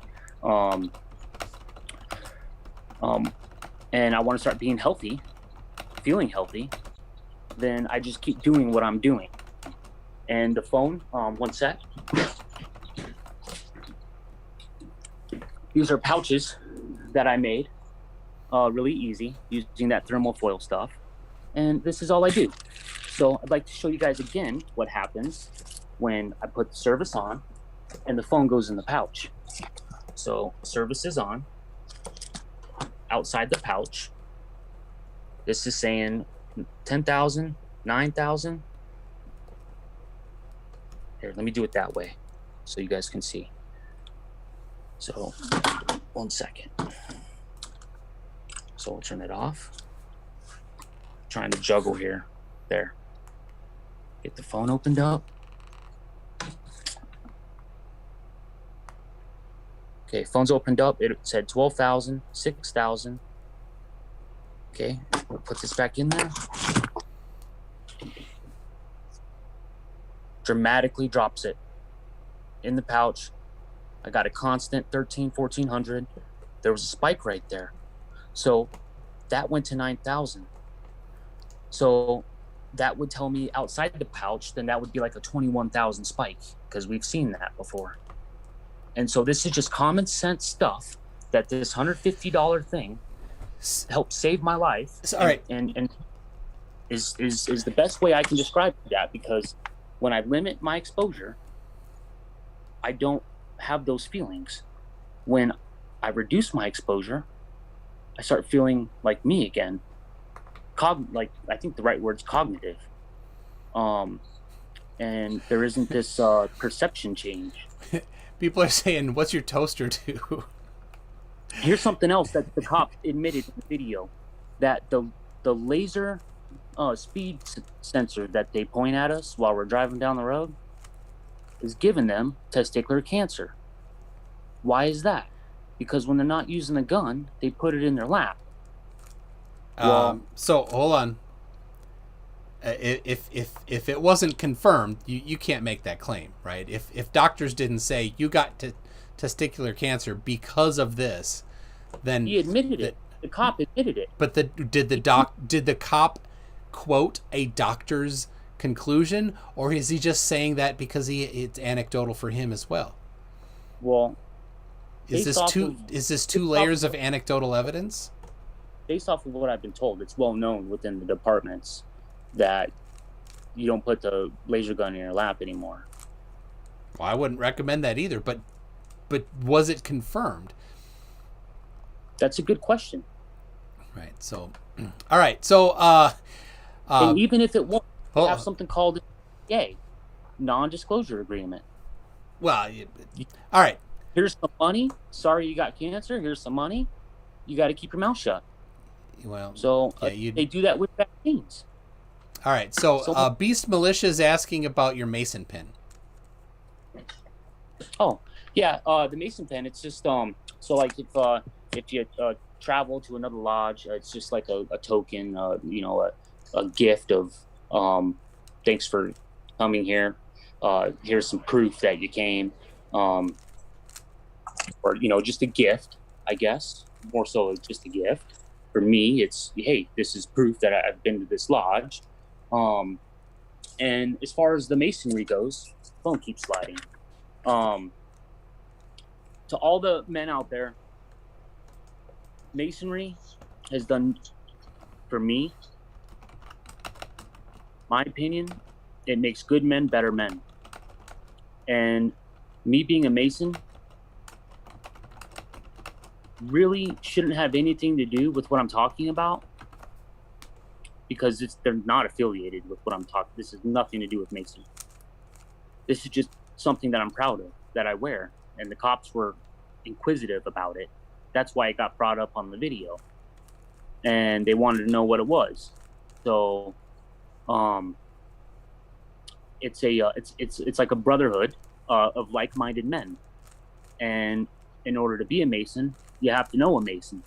And I want to start being healthy, feeling healthy, then I just keep doing what I'm doing. And the phone, 1 sec. These are pouches that I made, really easy, using that thermal foil stuff. And this is all I do. So I'd like to show you guys again what happens when I put the service on and the phone goes in the pouch. So service is on. Outside the pouch, this is saying 10,000, 9,000. Here, let me do it that way so you guys can see. So 1 second. So we'll turn it off. Trying to juggle here. There. Get the phone opened up. Okay, phone's opened up. It said 12,000, 6,000. Okay, we'll put this back in there. Dramatically drops it in the pouch. I got a constant 1,400. There was a spike right there. So that went to 9,000. So that would tell me outside the pouch, then that would be like a 21,000 spike, because we've seen that before. And so this is just common sense stuff that this $150 thing helped save my life. All right. And is the best way I can describe that, because when I limit my exposure, I don't have those feelings. When I reduce my exposure, I start feeling like me again. I think the right word's cognitive. And there isn't this perception change. People are saying, "What's your toaster do?" Here's something else that the cop admitted in the video, that the laser speed sensor that they point at us while we're driving down the road is giving them testicular cancer. Why is that? Because when they're not using a gun, they put it in their lap. So hold on. If it wasn't confirmed, you can't make that claim, right? If doctors didn't say you got testicular cancer because of this, then he admitted it. The cop admitted it. But did the cop quote a doctor's conclusion, or is he just saying that because it's anecdotal for him as well? Well, is this two layers of anecdotal evidence? Based off of what I've been told, it's well known within the departments that you don't put the laser gun in your lap anymore. Well, I wouldn't recommend that either, but was it confirmed? That's a good question. Right. So, all right. So, and even if it won't, they have something called a non-disclosure agreement. Well, all right. Here's some money. Sorry you got cancer. Here's some money. You got to keep your mouth shut. Well, so they do that with vaccines. All right. So Beast Militia is asking about your Mason pin. Oh, yeah. The Mason pin. It's just so like if you travel to another lodge, it's just like a token. A gift of thanks for coming here. Here's some proof that you came. Or just a gift, I guess. More so, it's just a gift. For me, it's, hey, this is proof that I've been to this lodge. And as far as the masonry goes, phone keeps sliding. To all the men out there, masonry has done, for me, my opinion, it makes good men better men. And me being a Mason really shouldn't have anything to do with what I'm talking about, because they're not affiliated with what I'm talking. This has nothing to do with Mason. This is just something that I'm proud of, that I wear, and the cops were inquisitive about it. That's why it got brought up on the video, and they wanted to know what it was. So, it's like a brotherhood of like-minded men, and in order to be a Mason, you have to know a Mason.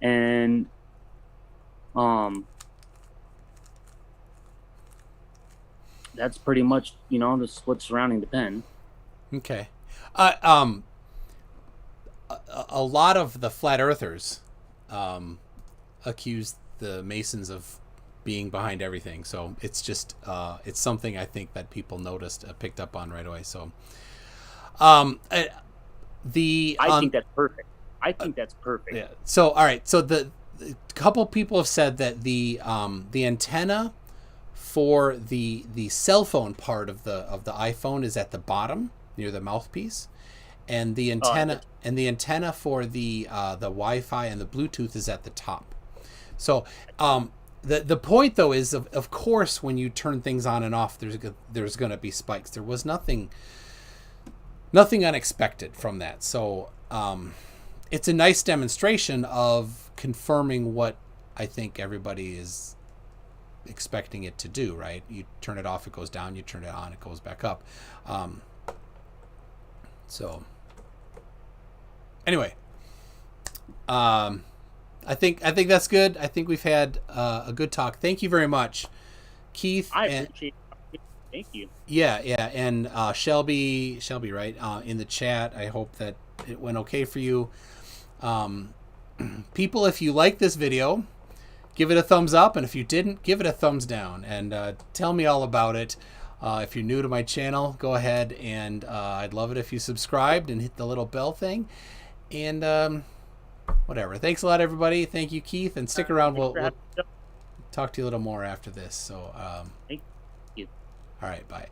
And that's pretty much what's surrounding the pen. Okay. A lot of the flat earthers accuse the Masons of being behind everything, so it's just it's something I think that people noticed, picked up on right away. So I think that's perfect. Yeah. So all right. So the couple people have said that the antenna for the cell phone part of the iPhone is at the bottom near the mouthpiece, and the antenna for the Wi-Fi and the Bluetooth is at the top. So the point though is of course when you turn things on and off, there's going to be spikes. There was nothing unexpected from that. So it's a nice demonstration of confirming what I think everybody is expecting it to do, right? You turn it off, it goes down. You turn it on, it goes back up. So Anyway, I think that's good. I think we've had a good talk. Thank you very much, Keith. I appreciate it. Thank you. Yeah, and Shelby, right, in the chat. I hope that it went okay for you. People, if you like this video, give it a thumbs up, and if you didn't, give it a thumbs down, and tell me all about it. If you're new to my channel, go ahead, and I'd love it if you subscribed and hit the little bell thing. And whatever. Thanks a lot, everybody. Thank you, Keith, and stick around. We'll talk to you a little more after this. So, Thank you. All right, bye.